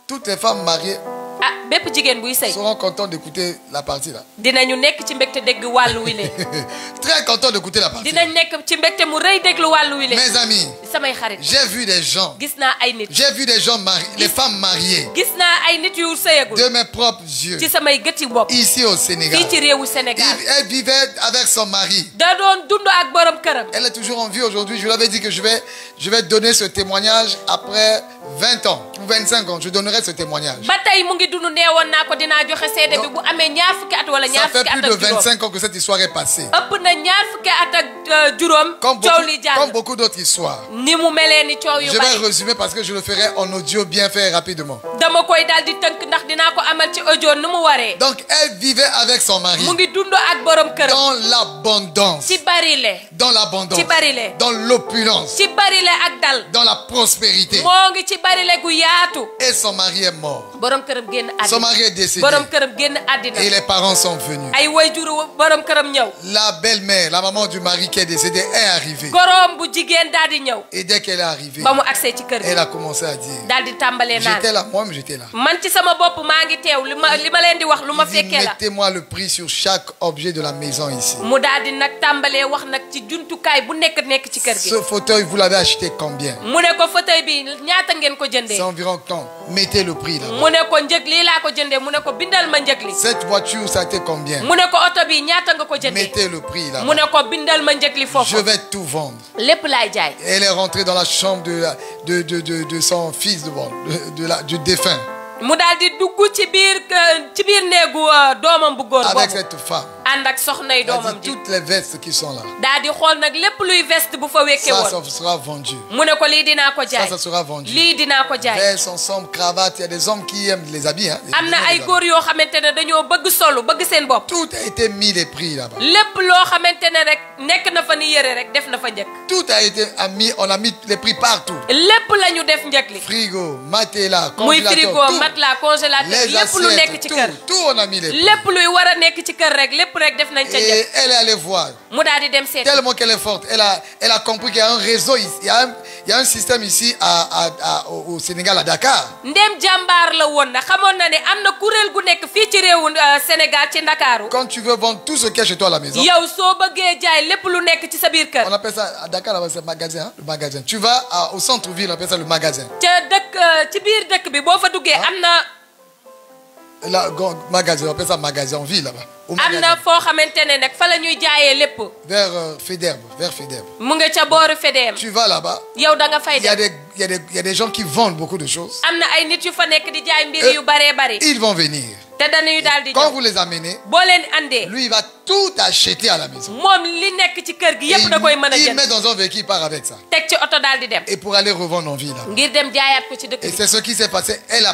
Toutes les femmes mariées ah bépp jigéen buy sëy seront contentes d'écouter la partie là. dinañu nekk ci mbégte dégg wàllu wi le Très contentes d'écouter la partie. dinañ nekk ci mbégte mu rëy déglu wàllu wi le Mes amis, samay xarit j'ai vu des gens. gis naa ay nit J'ai vu des gens mariés, les femmes mariées gis naa ay nit yu sëyagul de mes propres yeux ci samay gëti bopp ici au Sénégal. fii ci réewu Sénégal Elle vivait avec son mari. da doon dund ak borom këram Elle est toujours en vie aujourd'hui. Je lui avais dit que je vais donner ce témoignage après 20 ans ou 25 ans. Je donnerai ce témoignage. ba tey mu ngi dund neewoon naa ko dinaa joxe seede bi bu amee ñaar fukki at wala Ça ñaar fait fukki plus at de ak juróom 25 ans que cette histoire est passée. ëpp na ñaar fukki at ak juróom Comme coow li jàll beaucoup d'autres histoires. ni mu melee ni coow yu Je vais bari résumer parce que je le ferai en audio bien fait et rapidement. dama koy daal di tënk ndax dinaa ko amal ci audio nu mu waree Donc elle vivait avec son mari mu ngi dund ak borom këram dans l'abondance, ci barile dans l'abondance, ci barile dans l'opulence, ci barile ak dal dans la prospérité. moo ngi ci barile gu yaatu Et son mari est mort. borom këram génn Son àddina mari est décédé. borom këram génn àddina Et les parents sont venus. ay wayjuru borom këram ñëw La belle-mère, la maman du mari qui est décédé est arrivée. goroom bu jigéen daal di ñëw Et dès qu'elle est arrivée, ba mu agsee ci kër gi elle a commencé à dire, daal di tàmbalee naan j'étais là, moi-même j'étais là. man ci sama bopp maa ngi teew li ma leen di wax lu ma Il dit, fekkee la mettez-moi le prix sur chaque objet de la maison ici. mu daal di nag tàmbalee wax nag ci jumtukaay bu nekk ci kër gi Ce fauteuil, vous l'avez acheté combien? mu ne ko fauteuil bi ñaata ngeen ko C'est jëndee environ quand? Mettez le prix là. mu ne ko njëg lii laa ko jëndee mu ne ko bindal ma njëg li Cette voiture, ça a été combien? mu ne ko oto bi ñaata nga ko jëndee Mettez le prix là. mu ne ko bindal ma njëg li Je foofu vais tout vendre. lépp laay jaay Elle est rentrée dans la chambre de son fils, du défunt, mu daal di dugg ci biir néegu doomam bu góor avec boobu cette femme. ànd ak soxnay Elle a doomam dit, ji toutes les vestes qui sont là, daal di xool nag lépp luy veste bu fa wekke ça, woon ça sera vendu. mu ne ko lii dinaa ko jaay Ça sera vendu. lii dinaa ko jaay Vestes, ensemble, cravate. Il y a des hommes qui aiment les habits. Hein. am na Ils aiment ay les habits. góor yoo xamante ne dañoo bëgg solu bëgg seen bopp Tout a été mis les prix là-bas. lépp loo xamante ne rek nekk na fa ni yëre rek def na fa njëkk Tout a été mis, on a mis les prix partout. lépp la ñu def njëkk li Frigo, matelas, muy congélateur, frigo tout. matelas congélateur Les lépp lu nekk assiettes, ci kër tout on a mis les prix. lépp luy war a nekk ci kër rek lépp rek def nañ ca njëkk Et elle est allée voir. mu daal di dem seeti Tellement qu'elle est forte. Elle a compris qu'il y a un réseau ici. Il y a un système ici au Sénégal, à Dakar. ndem jàmbaar la woon na xamoon na ne am na kuréel gu nekk fii ci réewu Sénégal ci Ndakaaru Quand tu veux vendre tout ce qu'il y a chez toi à la maison, yow soo bëggee jaay lépp lu nekk ci sa biir kër on appelle ça à Dakar, là-bas, c'est le magasin. Hein, le magasin. Tu vas au centre-ville, on appelle ça le magasin. ca dëkk ci biir dëkk bi boo fa duggee am na Là, magasin, on appelle ça magasin en ville là-bas. Au am magasin. na foo xamante ne nag fa la ñuy jaayee lépp Vers Fédère, vers Fédère. mu nga ca booru Fedeem Tu vas là-bas, yow da nga fay il y a dem il y a des gens qui vendent beaucoup de choses. am na ay nit yu fa nekk di jaay mbir yu baree bari Ils vont venir. te dañuy daal di Quand ñëw vous les amenez, boo leen andee lui, il va tout acheter à la maison. moom li nekk ci kër gi Et yépp da koy mën a il jënd met dans un véhicule, il part avec ça. teg ci oto daal di dem Et pour aller revendre en ville. Là. ngir dem jaayaat ko ci dëkk Et bi c'est ce qui s'est passé. Elle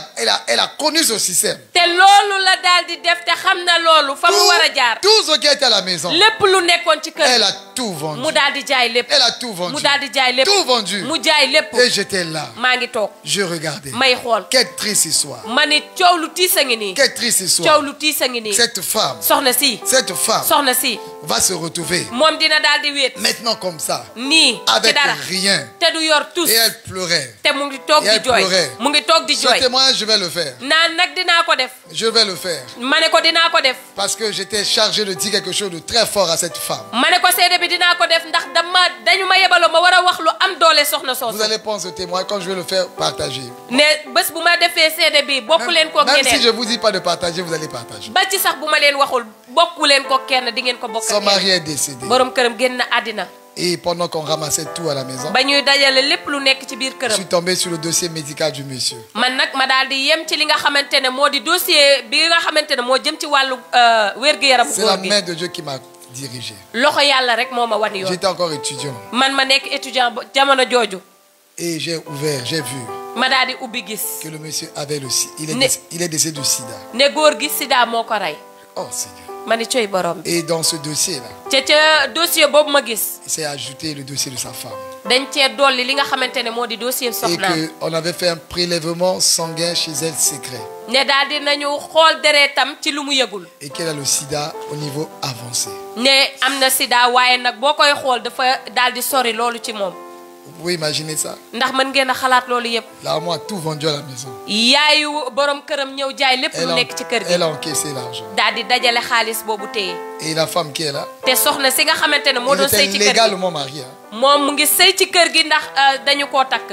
a connu ce système. te loolu la daal di def te xam na loolu fa mu war a jaar Tout ce qui était à la maison, lépp lu nekkoon ci kër elle a tout vendu. mu daal di jaay lépp Elle a tout vendu. mu daal di jaay lépp Tout vendu. mu jaay lépp Et j'étais là. maa ngi toog Je regardais. may xool Quelle triste histoire. ma ni coow lu tiis a ngi nii Quelle triste coow histoire. lu tiis a ngi nii Cette femme, soxna si femme soxna si va se retrouver moom dina daal di wéet maintenant comme ça, nii ci avec dara rien. te du yor tous Et elle pleurait. te mu ngi toog Et elle di jooy pleurait. mu ngi toog di Ce jooy témoignage, je vais le faire. naan nag dinaa ko def Je vais le faire. ma ne ko dinaa ko def Parce que j'étais chargé de dire quelque chose de très fort à cette femme. ma ne ko seede bi dinaa ko def ndax dañu ma yebaloo ma war a wax lu am doole soxna soosu Vous allez prendre ce témoignage quand je vais le faire partager. ne bés bu ma defee seede bi bokku leen ko Même si je ñeneen ne vous dis pas de partager, vous allez partager. ba ci sax bu ma leen waxul bokku leen ko kenn di ngeen ko bokk Son mari est décédé. borom këram génn na àddina Et pendant qu'on ramassait tout à la maison, ba ñuy dajale lépp lu nekk ci biir je këram suis tombé sur le dossier médical du monsieur. man nag ma daal di yem ci li nga xamante ne moo di dossier bi nga xamante ne moo jëm ci wàllu wér-gu-yaram C'est la góor gi main de Dieu qui m'a dirigé. loxo yàlla rek moo ma wan yoon J'étais encore étudiant. man ma nekk étudiant jamono jooju Et j'ai ouvert, j'ai vu ma daal di ubbi gis que le monsieur avait le sida. Ne- Il est décédé du sida. ne góor gi sida moo ko rey Oh Seigneur. ma ni coy borom bi Et dans ce dossier-là, ca dossier boobu ma gis il s'est ajouté le dossier de sa femme. dañ cee dolli li nga xamante ne moo di dossier Et soxnaam qu'on avait fait un prélèvement sanguin chez elle secret. ne daal di nañu xool deretam ci lu mu yëgul Et qu'elle a le sida au niveau avancé. ne am na sida waaye nag boo koy xool dafa daal di sori loolu ci moom Vous pouvez imaginer ça? ndax mën ngeen a xalaat loolu yépp La maman a tout vendu à la maison. yaayu borom këram ñëw jaay lépp lu nekk ci kër gi Elle a encaissé l'argent. daal di dajale xaalis boobu téye Et la femme qui est là, te soxna si nga xamante ne moo elle doon était sëy ci kër gi légalement mariée. Hein. moom mu ngi sëy ci kër gi ndax dañu koo takk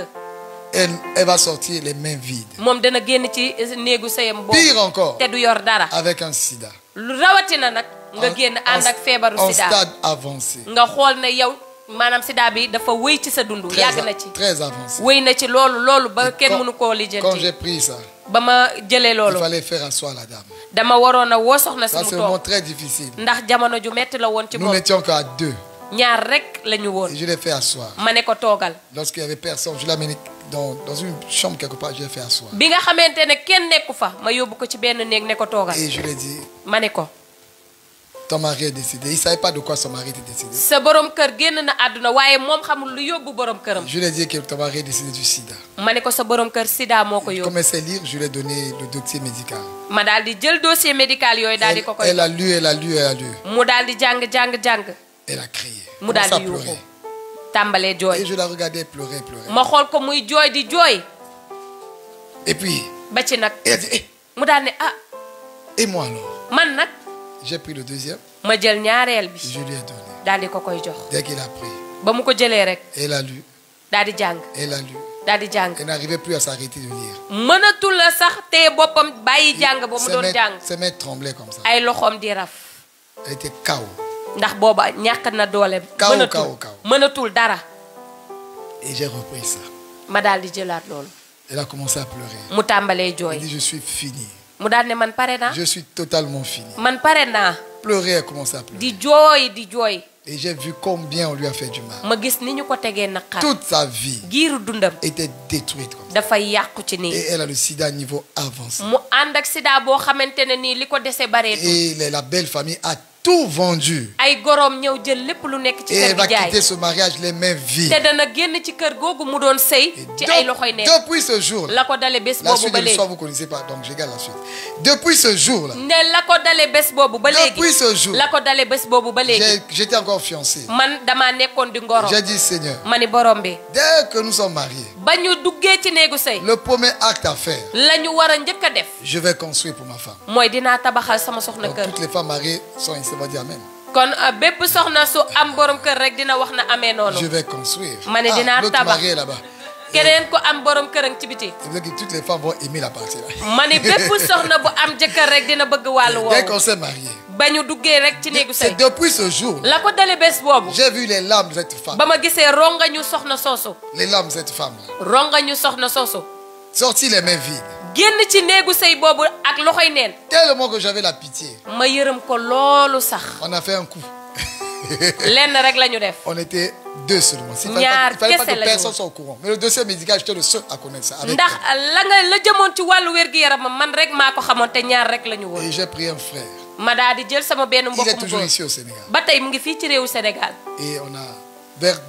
Elle va sortir les mains vides. moom dana génn ci néegu sëyam Pire boobu encore, te du yor dara avec un sida. lu rawatina nag nga génn ànd ak feebaru en sida stade avancé. nga xool ne yow maanaam sida bi dafa wéy ci sa dund Très, yàgg na ci très avancé. wéy na ci loolu ba kenn Quand- mënu koo Quand lijjanti j'ai pris ça, ba ma jëlee il loolu fallait faire asseoir la dame. dama waroon a woo soxna si Ça, mu c'est vraiment toog très difficile. ndax jamono ju metti la woon ci Nous moom n'étions qu'à deux. ñaar rek la ñu woon Et je l'ai fait asseoir. ma ne ko toogal Lorsqu'il n'y avait personne, je l'ai amené dans une chambre quelque part, je l'ai fait asseoir. bi nga xamante ne kenn nekku fa ma yóbbu ko ci benn néeg ne ko toogal Et je lui ai dit, ma ne ko ton mari est décédé. Il ne savait pas de quoi son mari était décédé. sa borom kër génn na àdduna waaye moom xamul lu yóbbu borom këram Je lui ai dit que ton mari est décédé du sida. ma ne ko sa borom kër sida moo ko Il yóbbu commençait à lire, je lui ai donné le dossier médical. ma daal di jël dossier médical yooyu daal di ko koy Elle a lu, elle a lu, elle a lu. mu daal di jàng Elle a crié. mu daal Commence à di yuuxu pleurer. tàmbalee Et jooy je la regardais pleurer, pleurer. ma xool ko muy jooy di jooy Et puis, ba ci nag elle a dit, eh, mu daal ne ah et moi alors? man nag J'ai pris le deuxième, ma jël ñaareel bi je lui ai donné. daal di ko koy jox Dès qu'il a pris, ba mu ko jëlee rek elle a lu, daal di jàng elle a lu. daal di jàng Elle n'arrivait plus à s'arrêter de lire. mënatul la sax te boppam bàyyi jàng ba mu doon jàng Ses mains tremblaient comme ça. ay loxoom di raf Elle était KO. ndax booba ñàkk na doole Kaw, mënatul kaw, kaw. mënatul dara Et j'ai repris ça. ma daal di jëlaat loolu Elle a commencé à pleurer. mu tàmbalee Elle jooy dit, je suis fini. mu daal ne man pare naa Je suis totalement fini. man pare naa Pleurer, elle a commencé à pleurer. di jooy di jooy Et j'ai vu combien on lui a fait du mal. ma gis ni ñu ko tegee naqar Toute sa vie giiru dundam était détruite comme ça. dafay yàqu ci Et nii elle a le sida à niveau avancé. mu ànd ak sida boo xamante ne nii li ko dese bareetul Et la belle famille a tout vendu. ay goroom ñëw jël lépp lu nekk ci Et elle kër va gi jaay quitter ce mariage les mains vides. te dana génn ci kër googu mu doon sëy Et ci ay loxoy neen depuis ce jour-là, la ko dale bés la boobu suite ba de léegi l'histoire, vous ne connaissez pas, donc j'égale la suite. Depuis ce jour-là, ne la ko dale bés boobu ba depuis léegi ce jour, la ko dale bés boobu ba léegi j'étais encore fiancé. man damaa nekkoon di ngoro J'ai dit, Seigneur, ma ni borom bi dès que nous sommes mariés, ba ñu duggee ci néegu sëy le premier acte à faire, la ñu war a njëkk a def je vais construire pour ma femme. mooy dinaa tabaxal sama soxna Donc kër toutes les femmes mariées sont ici, on va dire Amen. kon bépp soxna su am borom kër rek dina wax na amee Je noonu vais construire. Ma ne dinaa l'autre tabax. marié est là-bas. keneen ko am borom këram ci biti C'est vrai que toutes les femmes vont aimer la partie là. ma ni bépp soxna bu am jëkkër rek dina bëgg wàllu Dès qu'on woowu s'est marié, ba ñu duggee rek ci néegu sëy c'est depuis ce jour, la ko dale bés boobu j'ai vu les larmes de cette femme. ba ma gisee rongañu soxna soosu Les larmes de cette femme-là. rongañu soxna soosu Sortir les mains vides. génn ci néegu sëy boobu ak loxoy neen Tellement que j'avais la pitié. ma yërëm ko loolu sax On a fait un coup. lenn rek la ñu def On était deux seulement. Il Ñaar ne fallait pas kese que la personne ñu. soit au courant. Mais le dossier médical, j'étais le seul à connaître ça. Avec ndax la jëmoon ci wàllu wér-gi-yaramam man rek maa ko xamoon te ñaar rek la ñu elle. woon Et j'ai pris un frère. ma daal di jël sama benn Il est mbokkum toujours góor ici au Sénégal. ba tey mu ngi fii ci réewu Sénégal Et on a, vers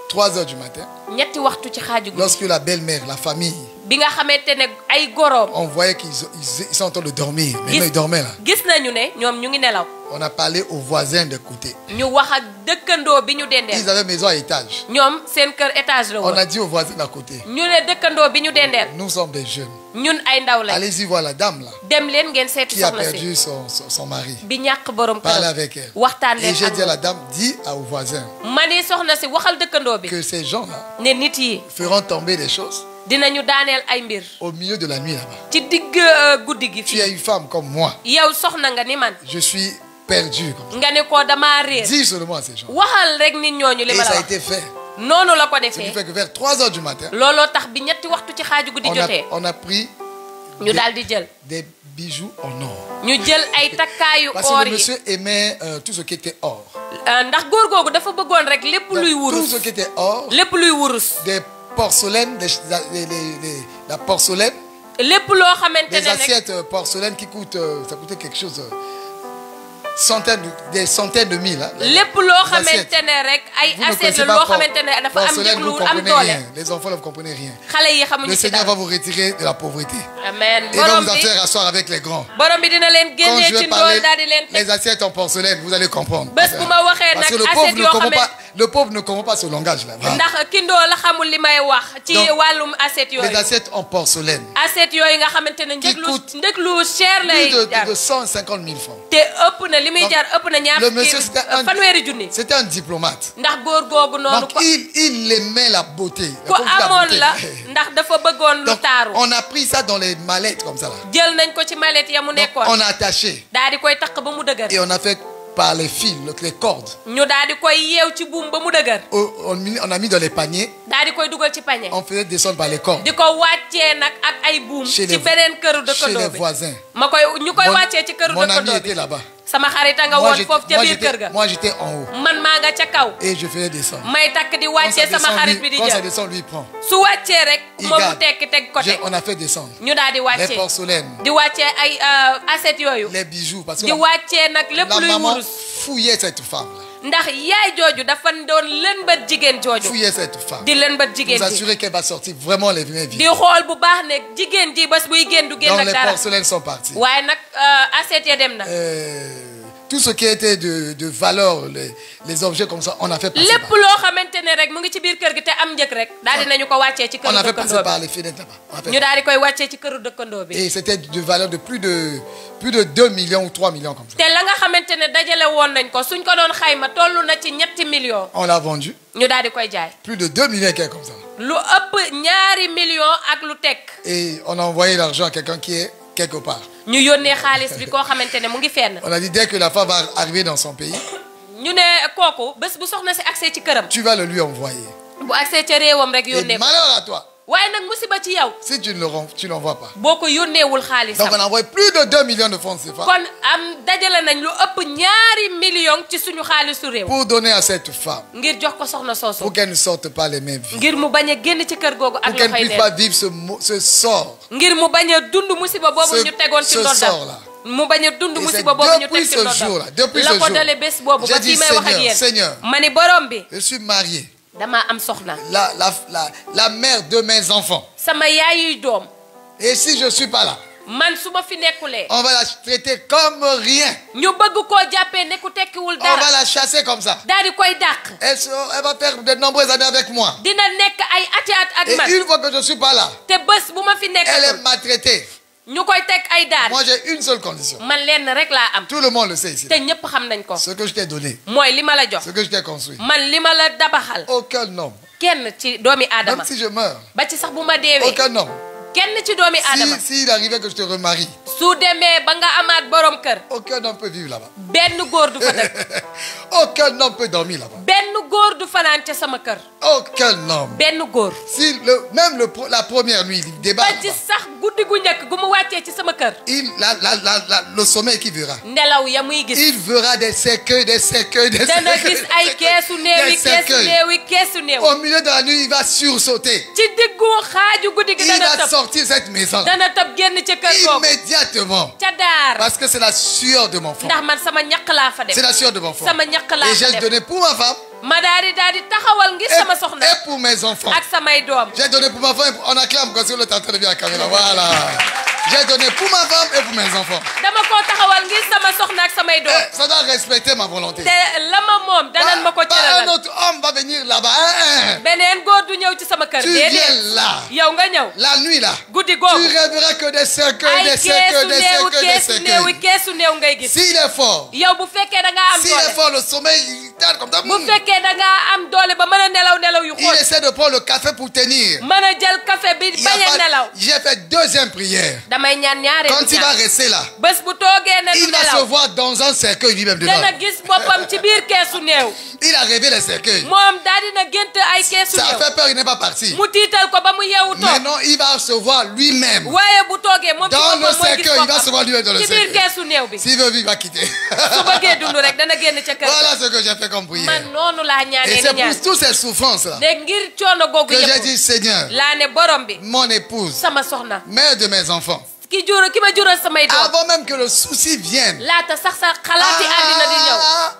3 heures du matin, ñetti waxtu ci xaaju guddi lorsque la belle-mère, la famille, bi nga xamantene ay gorom on voyait qu'ils sont en train de dormir. Mais non, ils dormaient là. gis nañu ne ñom ñu ngi nelaw. On a parlé aux voisins de côté. ñu wax ak dëkkandoo bi ñu dendeel. Ils avaient maison à étage. ñom seen kër étage la woon. On a dit aux voisins d'à côté. ñu ne dëkkandoo bi ñu dendeel. Nous sommes des jeunes. ñun ay ndaw lañ. Allez-y voir la dame là. dem leen ngeen seeti Qui a soxna si. perdu son mari. bi ñàkk borom Parlez kër. avec elle. waxtaan Et leen j'ai ak dit à la dame, dis aux voisins mani soxna si waxal dëkkandoo bi. que ces gens là ne nit yi feront tomber des choses dinañu daaneel ay mbir. au milieu de la nuit là-bas. ci digg guddi gi Tu es fii. une femme comme moi. yow soxna nga ni man. Je suis perdu. Comme nga ne ko damaa réer. ça. Dis seulement à ces gens. waxal rek nit ñooñu li Et ma ça la a wax. été fait. noonu la ko Ce qui defee. fait que vers 3 heures du matin, looloo tax bi ñetti waxtu ci xaaju guddi jotee. on a pris ñu daal di jël. des bijoux en or. ñu jël ay takkaayu Parce or que le yi. monsieur aimait tout ce qui était or. ndax góor googu dafa bëggoon rek lépp Donc, luy tout wurus. ce qui était or, lépp luy wurus. des porcelaines, la porcelaine, lépp loo xamante des ne rek assiettes porcelaine qui coûtent, ça coûtait quelque chose, des centaines de mille. Hein, lépp loo xamante ne rek ay Vous ne assiette connaissez la pas loo xamante ne dafa am porcelaine, njëg lu vous am comprenez doole. rien. Les enfants ne comprenez rien. xale yi Le xamuñu ci Seigneur dara. va vous retirer de la pauvreté. amen Et va borom vous en bi faire asseoir avec les grands. borom bi dina leen Quand génnee je ci vais ndool parler daal di leen teg. les assiettes en porcelaine, vous allez comprendre. bés bu ma waxee Parce que nag le pauvre assiette ne yoo comprend xam pas, le pauvre ne comprend pas ce langage-là. ne ndax ki ndoo la xamul li may wax ci Donc, wàllum assiette yooyu. Les assiettes en porcelaine, assiette yooyu nga xamante ne Qui coûte njëg lu cher lay plus jar. de 150 000 francs. te ëpp na li muy Donc, jar ëpp na ñaar le fukki monsieur, fanweeri junni. c'était un diplomate. ndax góor googu noonu Donc ko il aimait la beauté. ku Comme la amoon beauté. la ndax dafa bëggoon lu Donc taaru. on a pris ça dans les mallettes comme ça là. jël nañ ko ci mallette ya mu Donc, nekkoon. on a attaché daal di koy takk ba mu dëgër. et on a fait par les fils, les cordes. ñu daal di koy yeew ci buum ba mu dëgër. On a mis dans les paniers, daal di koy dugal ci pañe. on faisait descendre par les cordes. di ko wàccee nag ak ay buum. Chez ci les- beneen këru Chez les dëkkandoo bi. voisins. ma koy ñu koy wàccee ci këru Mon ami dëkkandoo bi. était là-bas. sama xarita nga Moi, woon foofu ca biir kër ga. moi, j'étais en haut man maa nga ca kaw. et je faisais descendre. may takk di Quand ça wàccee sama xarit bi descend, di quand ça jël. descend, lui il prend. su wàccee rek Il moom mu garde. tekki teg côté. On a fait descendre ñu daal di les wàccee. porcelaines, di wàccee ay assiette yooyu. les bijoux. Parce que di wàccee nag lépp la luy maman wurus. fouillait cette femme. ndax yaay jooju dafa doon lënbët jigéen jooju. Fouillait cette femme. di lënbët Vous jigéen ji. assurez qu'elle va sortir vraiment les mains di vides. xool bu baax ne jigéen ji bés buy génn du génn Donc ak les dara. porcelaines sont parties. waaye nag assiette ya dem na. Tout ce qui était de valeur, les objets comme ça, on a fait passer lépp par. loo xamante ne rek mu ngi ci biir kër gi te am njëkk rek. daal di nañu ko wàccee ci On këru a fait passer dëkkandoo par bi. les fenêtres là-bas. On a fait- ñu daal di koy wàccee ci këru dëkkandoo bi. Et c'était de valeur de plus de 2 millions ou 3 millions comme ça. te la nga xamante ne dajale woon nañ ko suñ ko doon xayma toll na ci ñetti millions. On l'a vendu. ñu daal di koy jaay. Plus de 2 millions et quelques comme ça. lu ëpp ñaari millions ak lu teg. Et on a envoyé l'argent à quelqu'un qui est quelque part. ñu yónnee xaalis bi koo xamante ne mu ngi fenn. On a dit dès que la femme va arriver dans son pays, ñu ne kooku bés bu soxna si accès ci këram. tu vas le lui envoyer. bu accès ca réewam rek Et yónnee ko. malheur à toi waaye nag musiba ci yow. si tu ne l'envoies pas. boo ko yónneewul Donc xaalisam. on a envoyé plus de 2 millions de francs CFA kon am dajale nañ lu ëpp ñaari millions ci suñu xaalisu réew. pour donner à cette femme, ngir jox ko soxna soosu. pour qu'elle ne sorte pas les mains vides. ngir mu bañ a génn ci kër googu Pour ak qu'elle ne loxoy puisse pas neen. vivre ce sort. ngir mu bañ a dund musiba boobu ñu tegoon ci ce ndoddam. sort-là. mu bañ a dund Et c'est musiba boobu ñu teg depuis ci ce ndoddam. jour-là, depuis la ce ko jour, dale bés boobu j'ai ba dit, fii may wax ak Seigneur, yéen. Seigneur. ma ni borom bi Je suis marié. damaa am soxna. La mère de mes enfants. sama yaayuy doom. Et si je ne suis pas là, man su ma fi nekkulee. on va la traiter comme rien. ñu bëgg koo jàppee ne ku tekkiwul On va dara. la chasser comme ça. daal di koy dàq. Elle va faire de nombreuses années avec moi. dina nekk ay ati at ak man. Et une fois que je ne suis pas là, te bés bu ma fi elle est nekkatul. maltraitée. ñu koy teg ay daan. Moi, j'ai une seule condition. man lenn rek laa am. Tout le monde le sait ici. te ñëpp xam nañ ko. Ce que je t'ai donné, mooy li ma la jox. ce que je t'ai construit. man li ma la dabaxal. Aucun homme, kenn ci doomi aadama. même si je meurs, ba ci sax bu ma deewee. aucun homme, kenn ci doomi aadama. s'il arrivait que je te remarie, su demee ba nga amaat borom kër. aucun homme peut vivre là-bas. benn góor du fa dëkk. Aucun homme peut dormir là-bas. benn góor du fanaan ca sama kër. Aucun homme. benn góor. Si même la première nuit, il ba débarque, ci sax guddi gu njëkk gu mu wàccee ci sama kër. le sommeil qu'il verra. nelaw ya muy gis. Il verra des cercueils, des cercueils, des dana cercueils. gis ay keesu néewi keesu néewi keesu néew. Au milieu de la nuit, il va sursauter. ci diggu xaaju guddi gi Il dana va tëb. sortir cette maison dana tëb génn ca kër googu. immédiatement. ca daar. Parce que c'est la sueur de mon front. ndax man sama ñaq laa fa def. C'est la sueur de mon front. sama ñaq laa Et fa j'ai def. donné pour ma femme ma daal di taxawal ngir sama soxna et pour mes enfants. ak samay doom. J'ai donné pour ma femme, on acclame parce que le tata devient à caméra. Voilà. J'ai donné pour ma femme et pour mes enfants. dama ko taxawal ngir sama soxna ak samay doom. Ça doit respecter ma volonté. te la ma moom danañ ma ko Pas un cëralal. autre homme va venir là-bas. beneen góor du ñëw ci sama kër. Tu viens déedéet là. yow nga ñëw. La nuit là. guddi Tu googu. rêveras que des cercueils, ay des cercueils, des cercueils, des cercueils. keesu néew ngay gis. S'il est fort, yow bu fekkee da ngaa am s'il est doole. fort, le sommeil, il tarde comme ça. bu fekkee da ngaa am doole ba mën a nelaw yu Il xóot. essaie de prendre le café pour tenir. mën a jël café bi Il a bañ a pas- nelaw. J'ai fait deuxième prière. damay ñaan ñaare Quand il va rester là, bés bu toogee ne du il va se nelaw. voir dans un cercueil lui-même dedans. dana gis boppam ci biir keesu néew. Il a rêvé les cercueils. moom daal dina gént ay keesu Ça a néew. fait peur, il n'est pas parti. mu tiital ko ba mu yeewu toog. Maintenant, il va se voir lui-même. waaye bu toogee moom ci Dans le boppam mooy gis cercueil, il va se voir boppam. lui-même dans le ci biir cercueil. keesu néew bi. S'il veut vivre, il va quitter. su bëggee dund rek dana génn ca kër. Voilà ce que j'ai fait comme prière. man noonu laa Et ñaanee c'est ni ñaan. pour toutes ces souffrances-là léegi ngir coono googu que j'ai yëpp. dit, Seigneur, laa ne borom bi. mon épouse, sama soxna. mère de mes enfants, ki ma jural samay doom. avant même que le souci vienne, laata sax sa xalaati àddina di ñëw.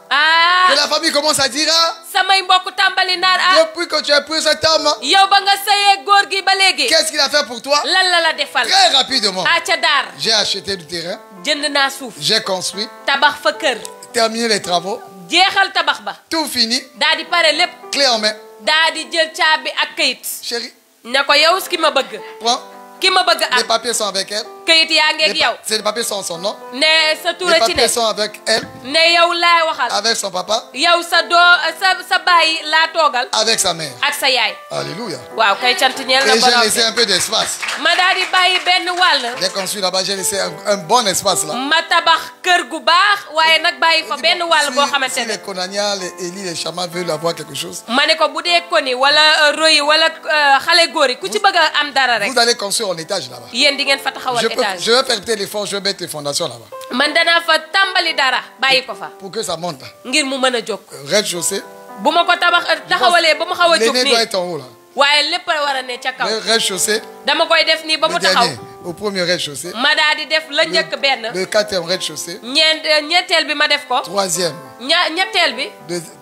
que la famille commence à dire, samay mbokk tàmbali naan depuis que tu as pris cet homme, yow ba nga sëyee góor gi ba léegi. qu'est-ce qu'il a fait pour toi? lan la defal. Très rapidement, ca daar. j'ai acheté du terrain, jënd naa suuf. j'ai construit, tabax fa kër. terminé les travaux, jeexal tabax ba. tout fini, daa di pare lépp. clé en main. daa di jël caabi ak kayit. Chérie, ne ko yow ki ma bëgg. prends, ki ma bëgg les ak papiers sont avec elle. kayit yaa ngeeg yow. Les papiers sont en son nom. ne sa Les tura ci ne. papiers sont avec elle, ne yow laay waxal. avec son papa, yow sa baay laa toogal. avec sa mère. ak sa yaay. Alléluia. waaw kay cant ñeel na Et j'ai borom laissé bi. un peu d'espace. ma daa di bàyyi benn wàll. J'ai construit là-bas, j'ai laissé un bon espace là. ma tabax kër gu baax waaye nag bàyyi fa benn wàll boo xamante Si ne. les Konania, les Eli, les Chama veulent avoir quelque chose, ma ne ko bu dee koni wala royi wala xale góor yi ku ci bëgg a am dara rek. vous allez construire en étage là-bas. yéen di ngeen fa taxawal étage. Je vais faire peut-être l'effort, je vais mettre les fondations là-bas. man danaa fa tàmbali dara bàyyi ko fa. Pour que ça monte. ngir mu mën a jóg. Rez-de-chaussée. bu ma ko taxawalee ba mu xaw a jóg L'aîné doit nii. être en haut là. waaye lépp a war a ne ca kaw. Le rez-de-chaussée. dama koy def nii ba mu Le taxaw. dernier, au premier rez-de-chaussée. ma daa di def la njëkk benn. Le quatrième rez-de-chaussée. ñetteel bi ma def ko. Troisième, ñetteel bi.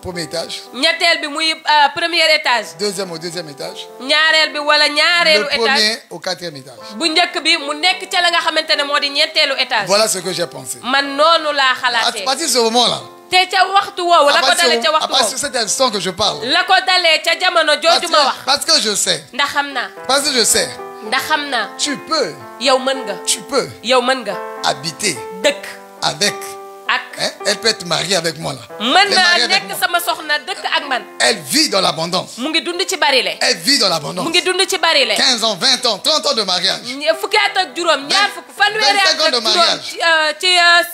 premier étage. ñetteel bi muy premier étage. Deuxième au deuxième étage. ñaareel bi wala ñaareelu Le étage. premier au quatrième étage. bu njëkk bi mu nekk ca la nga xamante ne moo di ñetteelu étage. Voilà ce que j'ai pensé. man noonu laa À xalaatee. partir de ce moment-là, te ca waxtu woowu la ko dalee ca à waxtu partir de woowu. cet instant que je parle, la ko dalee ca jamono jooju ma wax. parce que je sais, ndax xam naa. parce que je sais, ndax xam naa. tu peux yow mën nga. yow mën nga. habiter dëkk. avec. ak. Hein? Elle peut être mariée avec moi là. mën Elle est naa mariée avec nekk moi. sama soxna dëkk ak man. Elle vit dans l'abondance. mu ngi dund ci bari le. Elle vit dans mu l'abondance. ngi dund ci bari le. 15 ans, 20 ans, 30 ans de mariage. fukki at ak juróom ñaar fukk fanweeri 25 at ans ak de juróom mariage. ci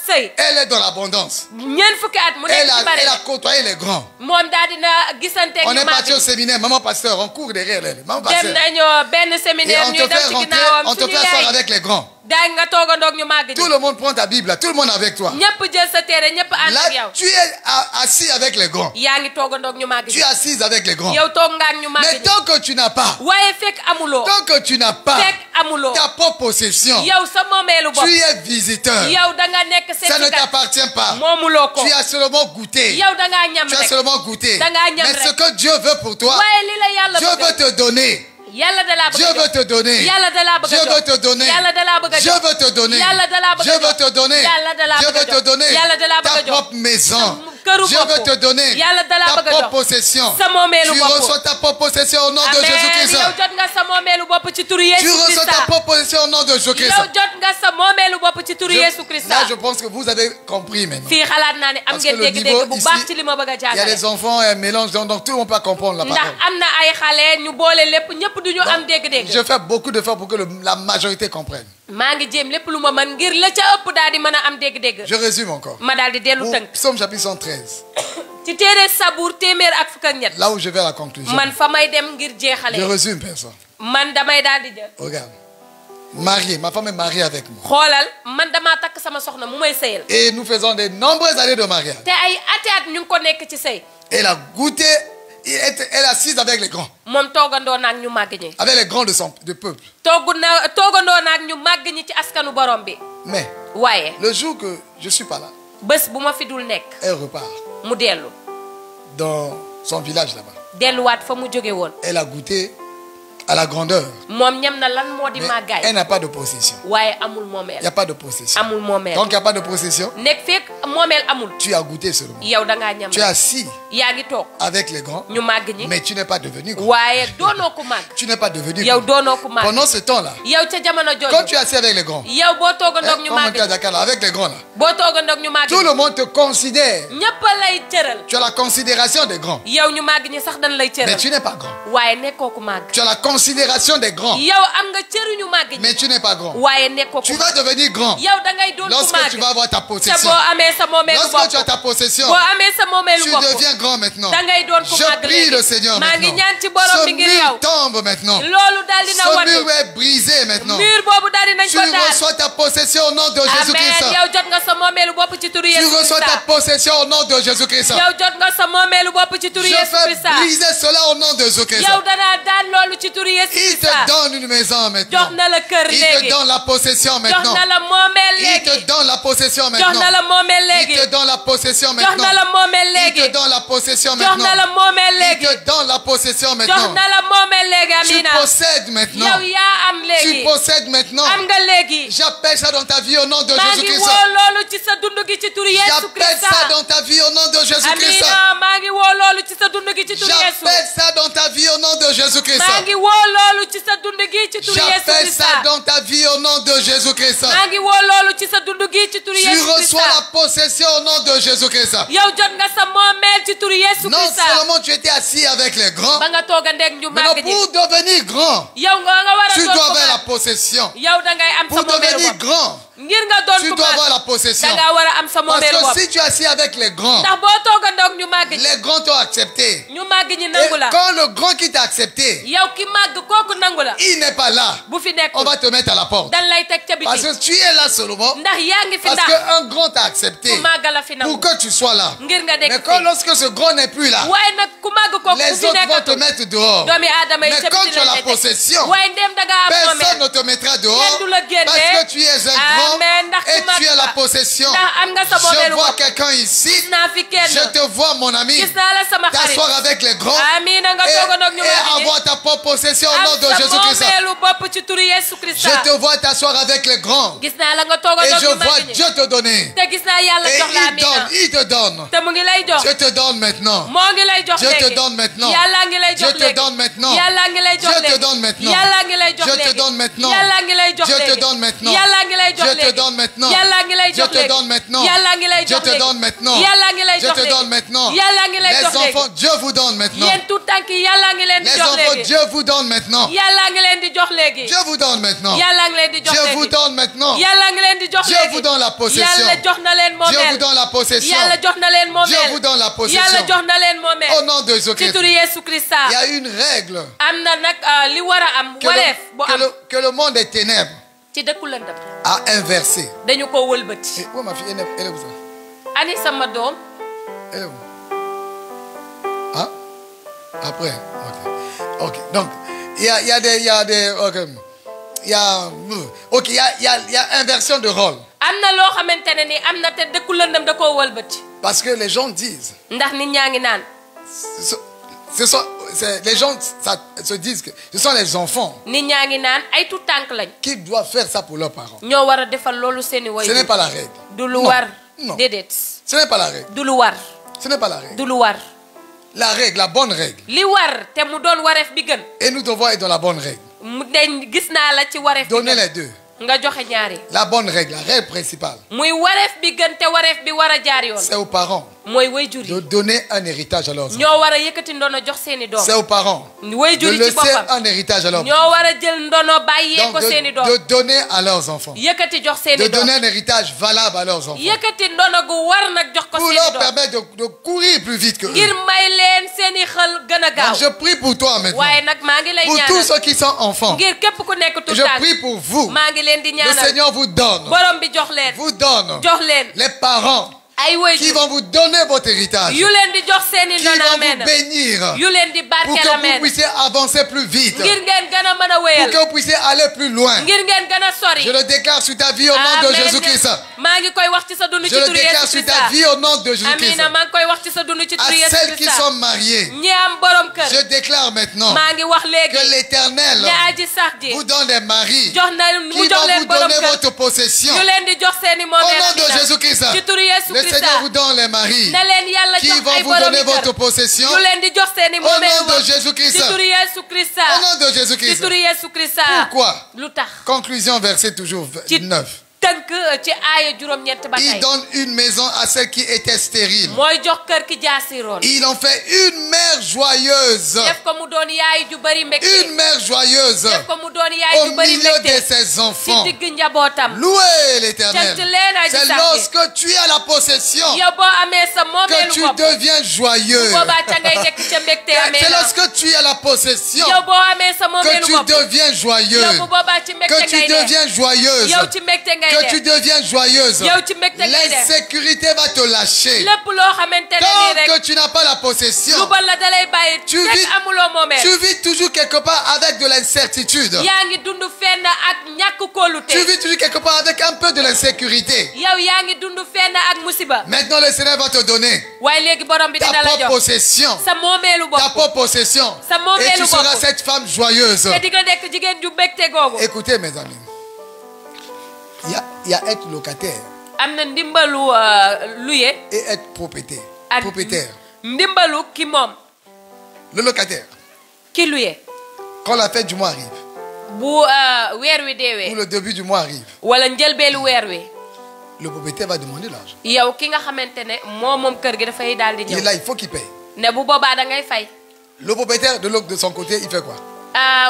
sëy. Elle est dans l'abondance. ñeent fukki at mu nekk ci bari Elle le. a côtoyé les grands. moom daal dina gisante ak On ñu est parti au màgg. séminaire, maman pasteur, on court derrière elle. Maman dem pasteur. nañoo benn Et séminaire on ñuy te dem fait ci rentrer, ginnaawam on te suñu fait asseoir yaay. avec les grands. daay nga toogandoog ñu màgg Tout ñi. le monde prend ta Bible là, tout le monde avec toi. ñëpp jël sa téere ñëpp ànd ak Là, yow. tu es assis avec les grands. yaa ngi toogandoog ñu màgg Tu ñi. es assise avec les grands. yow toog nga ak ñu màgg Mais ñi. tant que tu n'as pas, waaye fekk amuloo. tant que tu n'as pas fekk amuloo. ta propre possession, yow sa moomeelu bopp. tu es visiteur. yow da nga nekk Ça ne seetkat. t'appartient pas. moomuloo ko. Tu as seulement goûté. yow da ngaa ñam Tu as rek. seulement goûté. Da ngaa ñam Mais ce rek. que Dieu veut pour toi, waaye li la yàlla Dieu veut bëgg. te donner. yàlla da laa bëgg Dieu a veut jox. te donner. yàlla da laa bëgg a Dieu jox. veut te donner. yàlla da laa bëgg a Dieu jox. veut te donner. yàlla da laa bëgg a Dieu jox. veut te donner. yàlla da laa Dieu bëgg a veut te jox. donner yàlla da laa bëgg a ta jox. propre maison. këru Dieu bopp. veut te donner yàlla da laa ta bëgg a propre jox. possession. sa moomeelu Tu bopp. reçois ta propre possession au nom de amen Jésus-Christ. yow jot nga sa moomeelu bopp ci turu Yeesu Tu reçois Christa. ta propre possession au nom de Jésus-Christ. yow jot nga sa moomeelu bopp ci turu Yeesu Christa. Là, je pense que vous avez compris maintenant. fii xalaat naa ne am Parce que ngeen le dégg-dégg niveau bu ici, baax ci li ma bëgg a Il y a jàngale. des enfants et un mélange, donc tout le monde peut comprendre la ndax parole. am na ay xale ñu boole lépp ñëpp du ñu am dégg-dégg. Je fais beaucoup d'efforts pour que la majorité comprenne. maa ngi jéem lépp lu ma mën ngir la ca ëpp daal di mën a am dégg-dégg. Je résume encore. ma daal di dellu Pour tënk. Psaume chapitre 113, ci téere Sabuur téeméer ak fukk ak ñett. là où je vais à la conclusion. man fa may dem ngir Je jeexale. résume personne. man damay daal di jël. Regarde. Mariée, ma femme est mariée avec moi. xoolal man damaa takk sama soxna mu may sëyal. Et nous faisons de nombreuses années de mariage. te ay ati at ñu ngi ko nekk ci sëy. Elle a goûté, elle est assise avec les grands. moom toogandoo naag ñu màgg ñi. Avec les grands de peuple. toogandoo naag ñu màgg ñi ci askanu borom bi. Mais waaye le jour que je ne suis pas là, bés bu ma fi dul nekk elle repart mu dellu dans son village là-bas. delluwaat fa mu jóge woon. Elle a goûté à la grandeur. moom ñam na lan moo di Mais màggaay. elle n'a pas de possession. waaye amul Il moomeel. n'y a pas de possession. amul moomeel. Donc il n'y a pas de possession. nekk fekk moomeel amul. Tu as goûté seulement. yow da ngaa ñam Tu es assis yaa ngi toog avec les grands, ñu màgg ñi. mais tu n'es pas devenu grand. waaye doonoo ko màgg. Tu n'es pas devenu yow grand. doonoo ko màgg. Pendant ce temps-là, yow ca jamono quand jooju. tu es assis avec les grands, yow boo toogandoog ñu comme on màgg dit à ñi. Dakar, là, avec les grands là, boo toogandoog ñu màgg tout ñi. le monde te considère. ñëpp a lay cëral. Tu as la considération des grands, yow ñu màgg ñi sax dañ lay mais cëral. tu n'es pas grand. waaye nekkoo ko màgg. Tu as la considération des grands, yow am nga cëru ñu màgg ñi. mais tu n'es pas grand. waaye nekkoo ko Tu vas devenir grand yow da ngay doon ku lorsque màgg. tu vas avoir ta te possession. boo amee sa moomeelu Lorsque tu as bopp. ta possession, boo amee sa moomeelu tu bopp. deviens grand maintenant. da ngay doon ku Je màgg prie léegi. le Seigneur maa ngi maintenant. ñaan ci borom Ce bi ngir yow. mur tombe maintenant. loolu daal dina Ce waddu. mur est brisé maintenant. mur boobu daal dinañ Tu ko daal. reçois ta possession au nom de Jésus-Christ. amen yow jot nga sa moomeelu bopp ci turu Tu Yesu reçois ta Christa. possession au nom de Jésus-Christ. yow jot nga sa moomeelu bopp ci turu Je Yesu fais Christa. briser cela au nom de Jésus-Christ. yow danaa daan loolu ci turu Yesu Il te Christa. donne une maison maintenant. jox na la kër Il te léegi. donne la possession jox maintenant. na la moomeel Il te léegi. donne la possession jox na la maintenant. moomeel Il léegi. te donne la possession jox na la maintenant. moomeel Il léegi. te donne la possession jox na la maintenant. moomeel Il léegi. te donne la possession jox maintenant. na la moomeel léegi Tu amina. possèdes maintenant. yow yaa am Tu léegi. possèdes maintenant. am nga léegi. J'appelle ça dans ta vie au nom de maa ngi Jésus-Christ. woo loolu ci sa dund gi ci turu Yesu J'appelle Christa. ça dans ta vie au nom de Jésus-Christ. amina maa ngi woo loolu ci sa dund gi ci turu Yesu. J'appelle ça dans ta vie au nom de Jésus-Christ. maa ngi woo loolu ci sa dund gi ci turu Yesu J'appelle Christa. ça dans ta vie au nom de Jésus-Christ. maa ngi woo loolu ci sa dund gi ci turu Tu Yesu reçois la Christa. possession au nom de Jésus-Christ. yow jot nga sa moomeel ci turu Yesu Non Christa. seulement tu étais assis avec les grands, ba nga toog a ndeeg ñu maintenant màgg ñi. pour devenir grand, yow nga war a tu doon dois ku avoir la màgg. possession. yow da ngay am sa Pour moomeelu devenir bopp. grand, ngir nga doon tu ku dois avoir la màgg. possession. da ngaa war a am sa Parce moomeelu bopp. que si tu es assis avec les grands, ndax boo toog a ndoog ñu màgg ñi. les grands t'ont accepté. ñu màgg ñi Et nangu la. quand le grand qui t'a accepté, yow ki màgg kooku nangu la. il n'est pas là, bu fi on nekkul va te mettre à la porte. dan lay teg ca Parce biti. que tu es là seulement ndax yaa ngi fi parce ndax qu'un grand t'a accepté ku màgg la fi pour nangu. que tu sois là. ngir nga Mais dekk quand fi. lorsque ce grand n'est plus là, waaye nag ku màgg kooku bu les fi autres vont te nekkatul. mettre dehors. doomi aadama yi Mais ca quand biti tu as lañ la lay teg. possession, waaye ndéem da ngaa am personne ne moomeel. te mettra kenn dehors du la génne. parce que tu es un grand Amen. Ndax et ku màgg tu as la la. possession. ndax am nga sa Je moomeelu vois bopp. quelqu'un ici. gis naa fi kenn. Je te vois, mon ami, gis naa la sama xarit. t'asseoir avec les grands amina nga toog a ndoog ñu et màgg ñi. avoir ta propre possession au nom de am sa Jésus-Christ. moomeelu bopp ci turu Yesu Je Christa. te vois t'asseoir avec les grands gis naa la nga toog a et ndoog je ñu vois màgg ñi. Dieu te donner. te gis naa yàlla Et jox la amina. il te donne. te mu ngi lay jox. Je te donne maintenant. moo ngi lay jox Je te léegi. donne maintenant. yàlla ngi lay Je jox te léegi. donne maintenant. yàlla ngi lay jox Je te léegi. donne maintenant. yàlla ngi lay jox Je te léegi. donne maintenant. yàlla ngi lay jox Je te léegi. donne maintenant. yàlla ngi lay jox Je te léegi. donne maintenant. yàlla ngi lay Je jox te léegi. donne maintenant. yàlla ngi lay Je jox te léegi. donne maintenant. yàlla ngi lay Je jox te léegi. donne maintenant. yàlla ngi lay Les jox léegi. enfants, Dieu vous donne maintenant. yéen tout tànk yi yàlla ngi leen di Les jox enfants, léegi. Dieu vous donne maintenant. yàlla ngi leen di jox léegi. Dieu vous donne maintenant. yàlla ngi leen di jox Dieu léegi. vous donne maintenant. yàlla ngi leen di jox Dieu léegi. vous donne la possession. yàlla jox na leen Dieu vous moomeel. donne la possession. yàlla jox na leen moomeel. Dieu vous donne la possession. yàlla jox na leen Au moomeel. nom de ci Jésus-Christ. turu Yesu Christa. Il y a une règle am na nag li war a am. wareef bu am que le monde des ténèbres ci dëkku lëndëm. a inversé. dañu ko wëlbati. Et où ma fille, elle est où ça? ani sama doom. Elle est où? Ah? Après? Ok. Ok. Donc, il y a des, ok. Il y a inversion de rôle. am na loo xamante ne ni am na te dëkku lëndëm da koo wëlbati. Parce que les gens disent, ndax nit ñaa ngi naan. les gens se disent que ce sont les enfants nit ñaa ngi naan ay tout tànk lañ. qui doivent faire ça pour leurs parents. ñoo war a defal loolu seeni way. Ce n'est pas la règle. du lu war. Non. déedéet. Ce n'est pas la règle. du lu war. Ce n'est pas la règle. du lu war. La règle, la bonne règle. li war te mu doon wareef bi gën. Et nous devons être dans la bonne règle. mu de gis naa la ci wareef bi Donnez gën. les deux. nga joxe ñaari. La bonne règle, la règle principale, muy wareef bi gën te wareef bi war a jaar yoon. c'est aux parents mooy wayjur de yi. donner un héritage à leurs enfants. ñoo war a yëkkati ndono jox seeni doom. C'est aux parents de wayjur yi ci laisser boppam. un héritage à leurs enfants. ñoo war a jël ndono bàyyee Donc ko seeni doom. de donner à leurs enfants. yëkkati jox De seeni doom. donner un héritage valable à leurs enfants. yëkkati ndono gu war nag jox ko Pour seeni leur doom. permettre de courir plus vite que eux. ngir may leen seeni xel gën a gaaw. Donc je prie pour toi maintenant. waaye nag maa ngi lay Pour tous ñaanal. ceux qui sont enfants. ngir képp ku nekk tout Je tànk. prie pour vous. maa ngi leen di Le ñaanal. Seigneur vous donne. borom bi jox leen. Vous donne jox leen. les parents ay qui waajur vont vous donner votre héritage, yu leen di jox seeni qui ndono vont vous amen bénir, yu leen di pour barkeel que vous amen puissiez avancer plus vite, ngir ngeen gën a mën a pour wéyal que vous puissiez aller plus loin. ngir ngeen gën a sori Je le déclare sur ta vie au nom de Amen. Jésus-Christ. maa ngi koy wax ci sa dund ci Je le turu déclare Yeesu sur ta Krista vie au nom de Jésus-Christ. amina maa ngi koy wax ci sa dund ci À turu Yeesu celles qui Krista sont mariées, ñi am borom kër je déclare maintenant maa ngi wax que léegi l'Éternel ñi aji sax ji vous donne des maris jox na qui mu jox vont leen vous borom donner kër votre possession. ñu leen di jox seeni Au moomeel nom de amina Jésus-Christ, ci turu Yeesu le Krista Seigneur vous donne les maris ne leen yàlla qui jox vont ay vous borom donner votre kër possession. ñu leen di jox seeni Au moomeel nom de Jésus-Christ. ci turu Yeesu Krista Au nom de ci Jésus-Christ. turu Yeesu Krista Pourquoi? lu tax Conclusion, verset toujours Ci- 9. tënk ci aaya juróom-ñett ba Il tey donne une maison à celle qui était stérile. mooy jox kër ki jaasiroon Il en fait une mère joyeuse. def ko mu doon yaay ju bari mbégte Une mère joyeuse def ko mu doon yaay au ju bari milieu de mbégte ses ci enfants. digg njabootam Louez l'Éternel. Cant leen aji C'est sax ji. lorsque tu as la possession yow boo amee sa que moomeelu tu bopp deviens joyeux. boobaa ca ngay nekk ca mbégte amee C'est na lorsque tu as la possession yow boo amee sa que moomeelu tu bopp deviens joyeux. yow bu boobaa ci mbégte Que tu ngay ne deviens joyeuse. yow ci mbégte ngay Que tu ne deviens joyeuse. yow ci mbégte ngay ne L'insécurité va te lâcher. lépp loo xamante ne nii Tant rek que tu n'as pas la possession, lu bon la dalay bàyyi Tu fekk vis- amuloo moomeel tu vis toujours quelque part avec de l'incertitude. yaa ngi dund fenn ak ñàkk kóolute Tu vis toujours quelque part avec un peu de l'insécurité. yow yaa ngi dund fenn ak musiba Maintenant, le Seigneur va te donner waaye léegi borom bi ta dina la propre jox possession. sa moomeelu Ta bopp propre possession. Sa Et moomeelu tu seras bopp. cette femme joyeuse. te di nga nekk jigéen ju mbégte googu Écoutez, mes amis. Il y a être locataire am na ndimbalu luye et être propriétaire. ak Propriétaire. ndimbalu ki moom Le locataire, ki luye quand la fin du mois arrive, bu weer wi ou deewee le début du mois arrive, wala njëlbeelu weer wi le propriétaire va demander l'argent. yow ki nga xamante ne moom kër gi dafay daal di Et ñëw là, il faut qu'il paye. ne bu boobaa da ngay fay Le propriétaire de son côté, il fait quoi?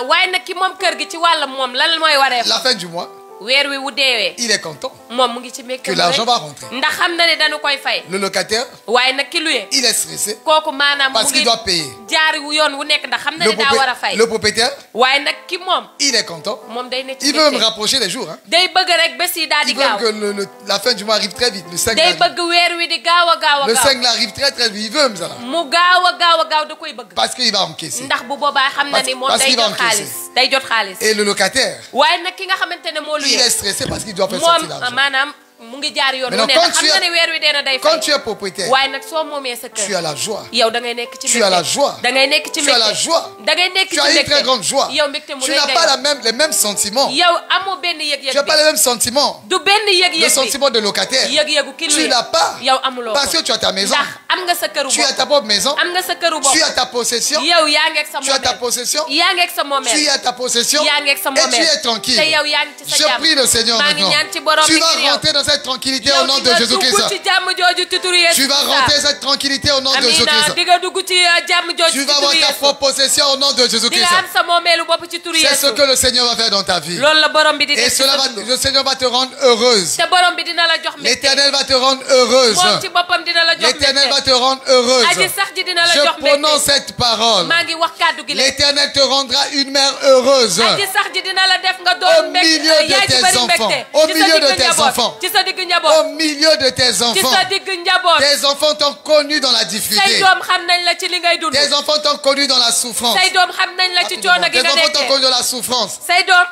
waaye nag ki moom kër gi ci wàllam moom lan mooy waree La fin du mois, weer wi wu deewee il est content moom mu ngi ci mbégte que mu l'argent rëy. va rentrer. ndax xam na ne dañu koy fay Le locataire, waaye nag ki luye il est stressé kooku maanaam mu parce qu'il ngi doit payer. jaar yoon wu nekk ndax xam na ne daa war a fay Le propriétaire, waaye nag ki moom il est content. moom day nekk ci Il veut me mbégte rapprocher les jours. Hein. day bëgg rek bés yi daal di Il veut gaaw que la fin du mois arrive très vite. Le 5 day arrive. bëgg weer wi di gaaw a gaaw a Le gaaw 5 arrive très très vite. Il veut ça là. mu gaaw a gaaw da koy bëgg Parce qu'il va encaisser. ndax bu boobaa xam na ni moom parce day qu'il va jot encaisser. xaalis day jot xaalis Et le locataire, waaye nag ki nga xamante ne moo il luye est stressé parce qu'il doit faire sortir moom l'argent. maanaam mu ngi jaar yoon wu Maintenant, ne quand ndax tu xam na es- ne weer wi dee na day Quand fay tu es propriétaire, waaye nag soo moomee sa tu kër as la joie. yow da ngay nekk ci Tu as la joie. da ngay nekk ci Tu as la joie. da ngay nekk ci Tu as une très grande joie. yow mbégte mu Tu rëy n'as ngay pas am. les mêmes sentiments. yow amoo benn Tu yëg-yëg n'as pas bi les mêmes sentiments. du benn Le yëg-yëg bi sentiment de locataire, yëg-yëgu ki tu luye l'as pas. yow amuloo Parce que ko tu as ta maison. ndax am nga sa këru Tu as bopp ta propre maison. am nga sa këru bopp Tu as ta possession. yow yaa ngi ak sa Tu as ta moomeel possession. yaa ngi ak sa moomeel Tu as ta possession. yaa ngi ak sa Et tu moomeel es tranquille. te yow yaa ngi ci sa Je jàmm prie le Seigneur maa ngi maintenant. ñaan ci borom Tu bi ngir vas yow rentrer dans cette tranquillité au yow nom di de nga Jésus-Christ. dugg ci jàmm jooju ci turu Yeesu Tu vas Krista. rentrer cette tranquillité au nom de Amina Jésus-Christ. di nga dugg ci jàmm jooju Tu ci vas avoir turu ta Yeesu propre possession au nom de di Jésus-Christ. nga am sa moomeelu bopp ci turu C'est ce Yeesu que le Seigneur va faire dans ta vie. loolu la borom bi di Et def ci cela sa va, dund le Seigneur va te rendre heureuse. te borom bi dina la jox mbégte L'Éternel va te rendre heureuse. moom ci boppam dina la jox L'Éternel va mbégte te rendre heureuse. aji sax ji dina la Je jox prononce mbégte cette parole. maa ngi wax kàddu gi la L'Éternel te rendra une mère heureuse. aji sax ji dina la def nga Au doon milieu de yaay ji tes bari enfants. mbégte Au ci milieu sa de digg tes njaboot enfants. ci sa digg Au njaboot milieu de tes ci enfants. sa digg njaboot Tes enfants t'ont connu dans la say difficulté. doom xam nañ la ci li ngay dund Tes enfants t'ont connu dans la souffrance. say doom xam nañ la ci coono gi Tes nga enfants t'ont nekkee connu dans la souffrance. say doom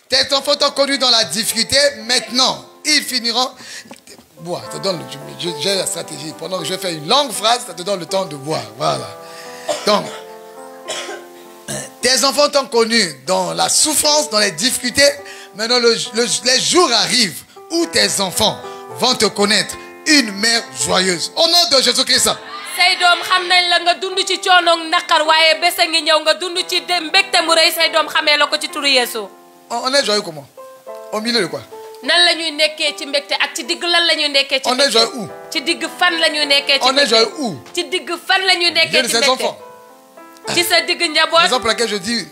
Tes enfants t'ont connu dans la difficulté. Maintenant, ils finiront. Bois, ça te donne j'ai la stratégie. Pendant que je fais une longue phrase, ça te donne le temps de boire. Voilà. Donc, tes enfants t'ont connu dans la souffrance, dans les difficultés. Maintenant, les jours arrivent où tes enfants vont te connaître une mère joyeuse. Au nom de Jésus-Christ. say doom xam nañ la nga dund ci coonoog naqar waaye bés a ngi ñëw nga dund ci mbégte mu rëy say doom xamee la ko ci turu Yeesu On est joyeux comment? Au milieu de quoi? nan la ñuy nekkee ci mbégte ak ci digg lan la ñuy nekkee ci On est mbégte joyeux où? ci digg fan la ñuy nekkee ci On est mbégte joyeux où? ci digg fan la ñuy Dieu nekkee de ci ses mbégte enfants. ci sa digg La njaboot raison pour laquelle je dis,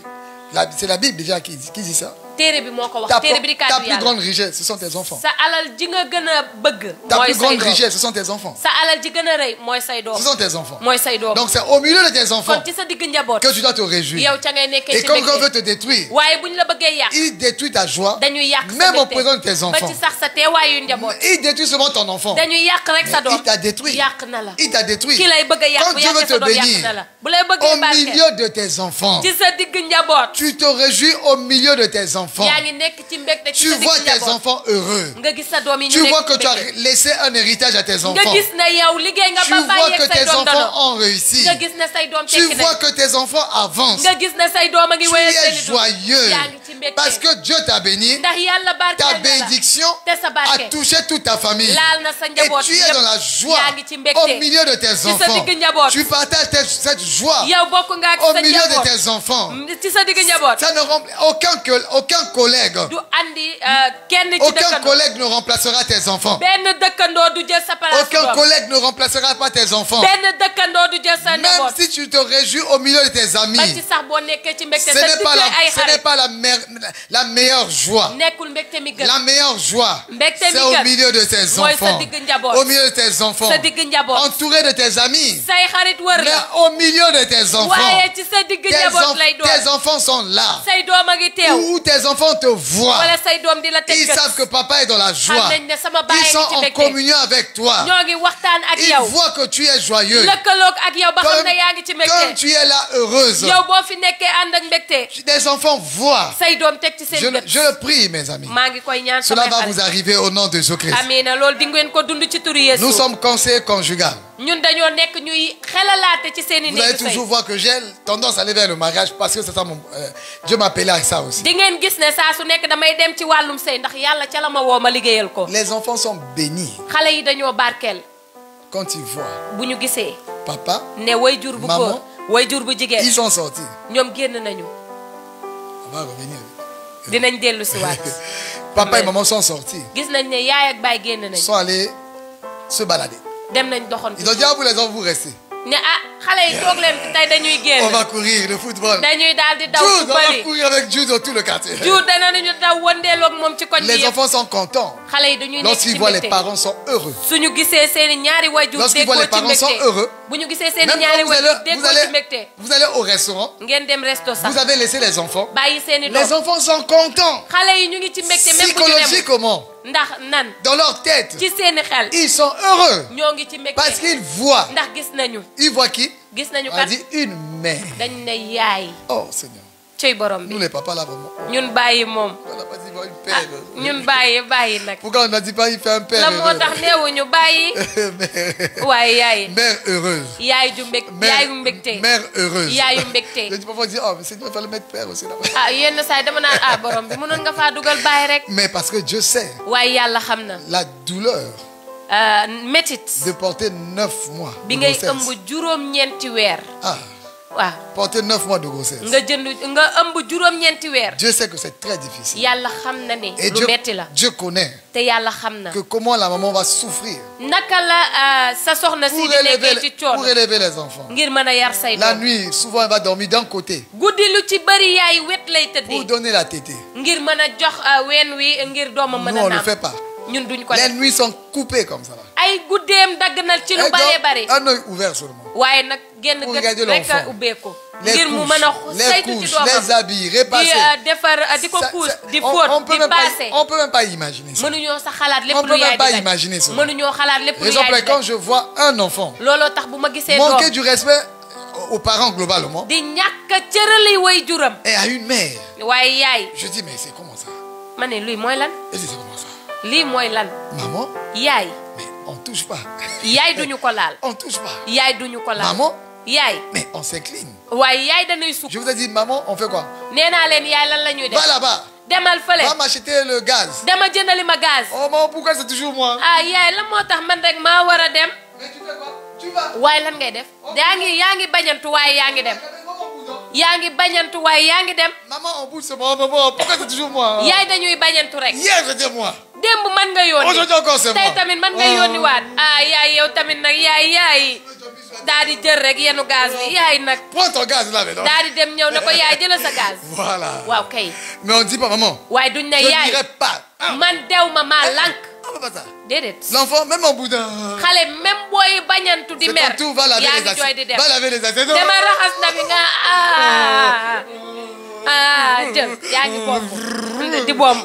c'est la Bible déjà qui dit ça. téere bi moo ko wax Ta téere bi di kàddu plus yàlla grande richesse, ce sont tes enfants. sa alal ji nga gën a bëgg Ta mooy plus say grande doom richesse, ce sont tes enfants. sa alal ji gën a rëy mooy say doom Ce sont tes enfants. mooy say doom Donc c'est au milieu de tes enfants kon ci sa digg njaboot que tu dois te réjouir. yow ca ngay nekkee Et ci quand on veut mbégte te détruire, waaye bu ñu la bëggee yàq il détruit ta joie, dañuy yàq sa même au mbégte présent de tes ba enfants. ci sax sa teewaayu njaboot Il détruit seulement ton enfant. dañuy yàq rek sa doom Il t'a détruit. yàq na la Il t'a détruit. ki lay bëgg a yàq Quand bu Dieu veut yàqee te sa doom yàq bénir, na la bu lay au bëggee barkeel milieu de tes enfants, ci sa digg njaboot tu te réjouis au milieu de tes enfants. yaa ngi nekk ci mbégte ci Tu sa digg vois tes njaboot enfants heureux. nga gis sa doom yi ñu Tu nekk vois ci que tu as mbégte laissé un héritage à tes nga enfants. gis ne yow liggéey nga Tu ba vois bàyyi que ak say tes doom enfants dono ont réussi. nga gis ne say doom Tu tekki vois nañ que tes enfants avancent. nga gis ne say doom a ngi Tu wéyal es seeni dund joyeux yaa ngi ci mbégte parce que Dieu t'a béni. ndax yàlla Ta barkeel na la bénédiction te sa a barke touché toute ta famille. laal na sa Et njaboot tu es dans la joie yaa ngi ci mbégte au milieu de tes ci sa enfants. digg njaboot Tu partages cette joie yow bokk nga ak au sa milieu de njaboot tes enfants. ci sa digg njaboot Ça ne aucun collègue, du andi kenn ci aucun dëkkandoo collègue ne remplacera tes enfants. benn dëkkandoo du jël sa place Aucun doom collègue ne remplacera pas tes enfants. benn dëkkandoo du jël sa Même njaboot si tu te réjouis au milieu de tes amis, ba ci sax boo nekkee ci mbégte ce sa n'est digg pas, ay ce n'est xarit pas la meilleure joie. nekkul mbégte mi gën La meilleure joie, Mbégte c'est mi au gën milieu de tes mooy sa enfants. digg njaboot Au milieu de tes enfants. sa digg njaboot Entouré de tes amis. say xarit wër Mais la au milieu de tes enfants. waaye ci sa digg njaboot lay doon Tes enfants sont là. say doom a ngi teew Où tes enfants te voient. wala say doom di la teg Ils savent que papa est dans la xam joie. nañ ne sama baay Ils ngi sont ci en mbégte communion avec toi. ñoo ngi waxtaan ak Ils yow voient que tu es joyeux. lëkkaloog ak yow ba xam Comme, ne yaa ngi ci comme mbégte tu es là heureuse. yow boo fi nekkee ànd ak mbégte Tes enfants voient. say doom teg ci seen bët Je le prie, mes amis. maa ngi koy ñaan Cela samay va xarit vous arriver au nom de Jésus-Christ. amiina loolu di ngeen ko dund ci turu Yeesu Nous sommes conseillers conjugaux. ñun dañoo nekk ñuy xelalaate ci seen i Vous allez néegu sëy toujours voir que j'ai tendance à aller vers le mariage parce que c'est ça Dieu m'a appelé à ça aussi. di ngeen gis ne saa su nekk damay dem ci wàllum sëy ndax yàlla ca la ma woo ma liggéeyal ko Les enfants sont bénis xale yi dañoo barkeel quand ils voient bu ñu gisee papa, ne wayjur bu Maman. góor wayjur bu jigéen ils sont sortis. ñoom génn nañu On va revenir. dinañ dellu si waat Papa et Amen. maman sont sortis. gis nañ ne yaay ak baay génn nañ Ils sont allés se balader. dem nañ doxantu Ils ont dit à vous les enfants, vous restez. ne ah xale yi toog leen fi tey dañuy On génn va courir le football. dañuy daal di daw Jude, on va football courir avec Jude dans tout le quartier. yi jur danañu daw wëndeeloog moom ci koñ bi Les yëpp enfants sont contents xale yi dañuy nekk lorsqu'ils ci voient les mbégte parents sont heureux. suñu gisee seeni ñaari wayjur Lorsqu'ils déggoo voient les ci parents sont mbégte heureux, bu ñu gisee seeni Même ñaari quand vous wayjur allez, déggoo ci mbégte vous allez au restaurant, ngeen dem resto sax vous avez laissé les enfants. bàyyi seeni Les doom enfants sont contents. xale yi ñu ngi ci mbégte même bu ñu dem Psychologiquement, ndax nan dans leur tête, ci seeni xel ils sont heureux ñoo ngi ci mbégte parce qu'ils voient. ndax gis nañu Ils voient qui? gis nañu On a kat dit une mère. dañ ne yaay Oh Seigneur. cey borom Nous bi les papas là vraiment. ñun bàyyi moom On n'a pas dit voir une ah père. ñun bàyyi nag Pourquoi on n'a dit pas il fait un père la moo heureux? tax neewuñu bàyyi Mère- waaye yaay Mère heureuse. yaay ju mbég yaayu mbégte Mère heureuse. yaayu mbégte Je dis parfois dire, oh mais Seigneur, il fallait mettre père aussi là-bas. ah yenn saa yi dama naan ah borom bi mënoon nga faa dugal bàyyi rek Mais parce que Dieu sait waaye yàlla xam na la douleur métit de porter 9 mois bi de ngay grossesse. ëmb juróom-ñeenti weer Ah, waaw porter 9 mois de grossesse. nga ëmb juróom-ñeenti weer Dieu sait que c'est très difficile. yàlla xam na ne Et lu metti la Dieu connaît te yàlla xam na que comment la maman va souffrir naka la sa soxna si di nekkee ci pour coono élever les enfants. ngir mën a yar say La doom nuit, souvent, elle va dormir d'un côté guddi lu ci bëri yaay wet lay pour tëddee donner la tétée. ngir mën a jox ween wi ngir doomam mën Nous, a on ne le naam fait pas. ñun duñ ko Les def nuits sont coupées comme ça. Là. ay guddeem dagg na ci lu Elle bëree dort bëri un œil ouvert seulement. waaye nag génn Pour gët regarder rek a l'enfant. ubbeeku Les ngir mu couches, mën a les saytu ci couches, doomam les habits, di repasser. defar di ko Ça- kuus ça- di on fóot peut di même pas- paase on peut même pas imaginer ça. mënuñoo sa xalaat lépp On lu peut même yaay pas di daj imaginer ça. mënuñoo xalaat lépp lu Raison pour yaay di laquelle quand daj je vois un enfant looloo tax bu ma gisee manquer doom du respect aux parents globalement di ñàkk a cërali way juram et à une mère, waaye yaay je dis mais c'est comment ça? ma ne luy mooy lan Je dis c'est comment ça? lii mooy lan Maman, yaay mais on touche pas. yaay duñu ko laal On touche pas. yaay duñu ko laal Maman, yaay mais on s'incline. waaye yaay dañuy sukk Je vous ai dit maman, on fait quoi? nee naa leen yaay lan la ñuy def Va là-bas, demal fële va m'acheter le gaz. dama jëndali ma gaz Oh maman, pourquoi c'est toujours moi? ah yaay lan moo tax man rek maa war a dem Mais tu fais quoi? Tu vas. waaye lan ngay def yaa ngi bañantu waaye yaa ngi dem yaa ngi bañantu waaye yaa ngi dem Maman, on bouge moi, maman, pourquoi c'est toujours moi? yaay dañuy bañantu rek Hier c'était moi. démb man nga yónni Aujourd'hui encore c'est moi. tey tamit man nga yónni waat ah yaay yow tamit nag yaay daal di jël rek yenu gaz bi yaay nag. Prends ton gaz là maintenant. daal di dem ñëw ne ko yaay jëlal sa gaz. Voilà. waaw kay. Mais on dit pas maman. waaye duñ ne Je yaay n'irai pas. man dew ma maa lànk. On fait pas ça. déedéet. L'enfant, même en boudin. xale même booy bañantu di C'est mer. quand tout va laver yaa les ngi jooy di assiettes. dem. Va laver les assiettes. dama raxas na bi nga jël yaa ngi bomb di bomb.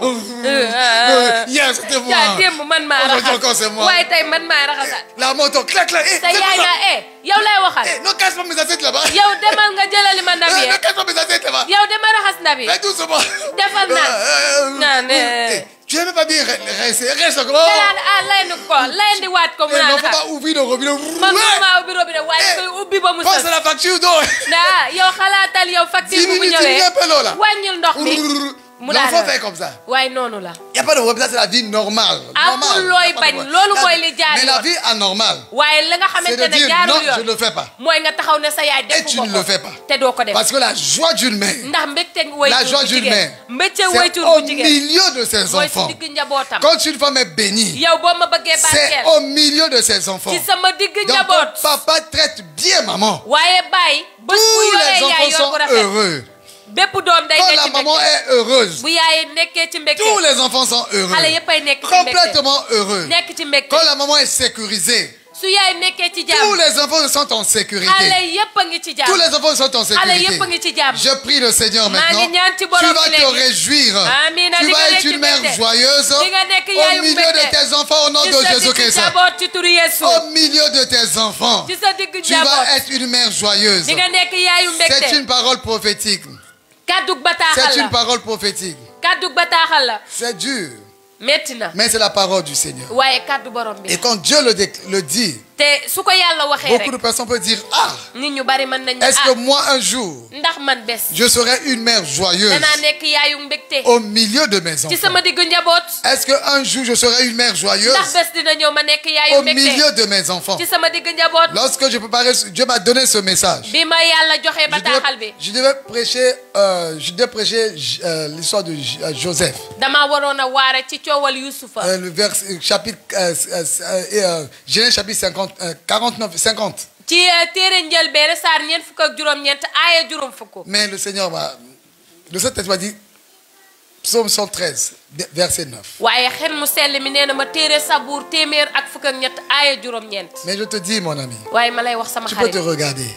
Hier, c'était moi. yaa démb man maa Aujourd'hui raxas. encore, c'est moi. waaye tey man maa raxasaat. La moto, clac, clac. sa yaay na yow lay waxal. Ne casse pas mes assiettes là-bas. yow demal nga jëlali ma ndab yi. Ne casse pas mes assiettes là-bas. yow dama raxas ndab yi. Fais doucement. defal naan. Tu n'aimes pas bien rester. Reste encore. lenn ko lenn waat ko mu Il ne naan faut pas ouvrir le robinet. man maa ubbi robinet waaye koy ubbi ba mu Passe sës. la facture d'eau. yow xalaatal yow facture bu mu ñëwee wàññil ndox mi mu L'enfant fait comme ça. waaye noonu la. Il n'y a pas de robinet, c'est la vie normale. amul looy bañ loolu mooy li jaar Mais la yoon. vie anormale, waaye la nga c'est xamante de ne dire jaarul non, je ne yoon le fais pas. mooy nga taxaw ne sa yaay Et defu tu ko ne le fais pas. te doo ko def. Parce que la joie d'une mère, ndax mbégte wayjur la joie bu d'une jigéen mère, mbégte c'est wayjur au bu jigéen milieu de ses mooy si enfants. digg njabootam. Quand une femme est bénie, yow boo ma bëggee c'est barkeel au milieu de ses enfants. ci sama digg Donc njaboot. ton papa traite bien maman. waaye bàyyi bés bu Tous les yoree yaay enfants yor bu sont rafet heureux. bépp doom day Quand nekk la ci maman mbégte. est heureuse, bu yaay nekkee ci mbégte tous les enfants sont xale heureux. yëppay nekk ci mbégte Complètement heureux. nekk ci mbégte Quand la maman est sécurisée, su yaay nekkee ci tous jàmm les enfants sont en sécurité. xale yëpp a ngi ci Tous jàmm les enfants sont en xale sécurité. yëpp a ngi ci jàmm. Je prie le Seigneur maa maintenant. ngi ñaan ci Tu borom vas bi te léegi. réjouir. Amiin, Tu di nga vas nekk être ci une mère mbégte. joyeuse Di nga nekk au yaayu milieu de mbégte. tes enfants au nom ci de sa digg Jésus-Christ. njaboot ci turu Yeesu Au milieu de tes enfants, ci sa digg tu vas njaboot être une mère joyeuse. di nga nekk yaayu C'est mbégte. une parole prophétique. kàddug C'est bataaxal une la parole prophétique. kàddug bataaxal la C'est dur, metti na mais c'est la parole du Seigneur. waaye kàddu borom bi Et quand Dieu le dit, te su ko yàlla waxee beaucoup rek de personnes peuvent dire, ah, nit ñu bari mën nañ est-ce que moi un jour, ndax man bés je serai une mère joyeuse danaa nekk yaayu mbégte au milieu de mes ci enfants? sama digg njaboot Est-ce qu'un jour je serai une mère joyeuse ndax bés dina ñëw ma nekk yaayu au mbégte milieu de mes enfants? ci sama digg njaboot Lorsque je préparais, Dieu m'a donné ce message. bi ma yàlla joxee bataaxal bi Je devais prêcher l'histoire de Joseph. dama waroon a waare ci coowal Yusufa Chapitre, Genèse chapitre 50. ci téere njëlbéen saar ñeent fukk ak juróom-ñeent aaya juróom fukk. Mais le Seigneur le Saint-Esprit m'a dit, Psaume 113, verset 9. waaye xel mu sell mi nee na ma téere Sabuur téeméer ak fukk ak ñett aaya juróom-ñeent. Mais je te dis, mon ami, waaye ma lay wax sama tu peux te xarit regarder.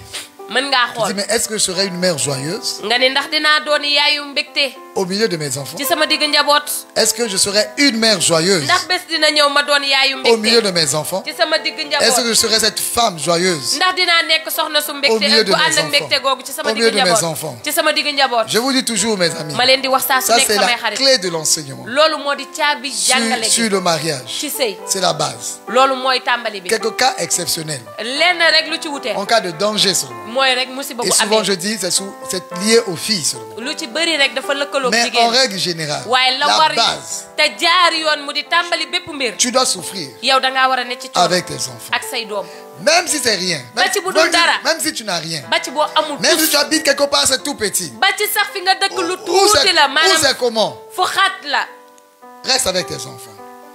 mën ngaa Tu dis, xool mais est-ce que je serai une mère joyeuse nga ne ndax dinaa doon yaayu mbégte au milieu de mes enfants? ci sama digg njaboot. Est-ce que je serai une mère joyeuse ndax bés dina ñëw ma doon yaayu au milieu de mbégte mes enfants? ci sama digg Est-ce que njaboot. je serai cette femme joyeuse? ndax dinaa nekk soxna su Au mbégte milieu de bu mes ànd ak enfants. mbégte googu ci sama Au digg milieu de mes njaboot. enfants. ci sama digg njaboot. Je vous dis toujours, mes amis, ma leen di wax saa su ça nekk c'est samay la xarit. clé de l'enseignement. loolu moo di caabi jàngale Sur gi le mariage, ci sëy. c'est la base. loolu mooy tàmbali bi. Quelques cas exceptionnels, lenn rek lu ci wute. en cas de danger seulement. mooy rek musiba bu Et souvent je amee. dis, c'est lié aux filles seulement. lu ci bëri rek dafa lëkkaloog Mais en jigéen. règle générale, waaye la la war base, te jaar yoon mu di tàmbali bépp mbir. tu dois souffrir yow da ngaa war a ne ci coono avec tes enfants. ak say doom. Même si c'est rien. Ba ci bu dul dara. Même si tu n'as rien. ba ci boo amul Même si tus. tu habites quelque part, c'est tout petit. ba ci sax fi nga dëkk lu Ou tuuti la ou maanaam c'est comment? fu xat la. Reste avec tes enfants.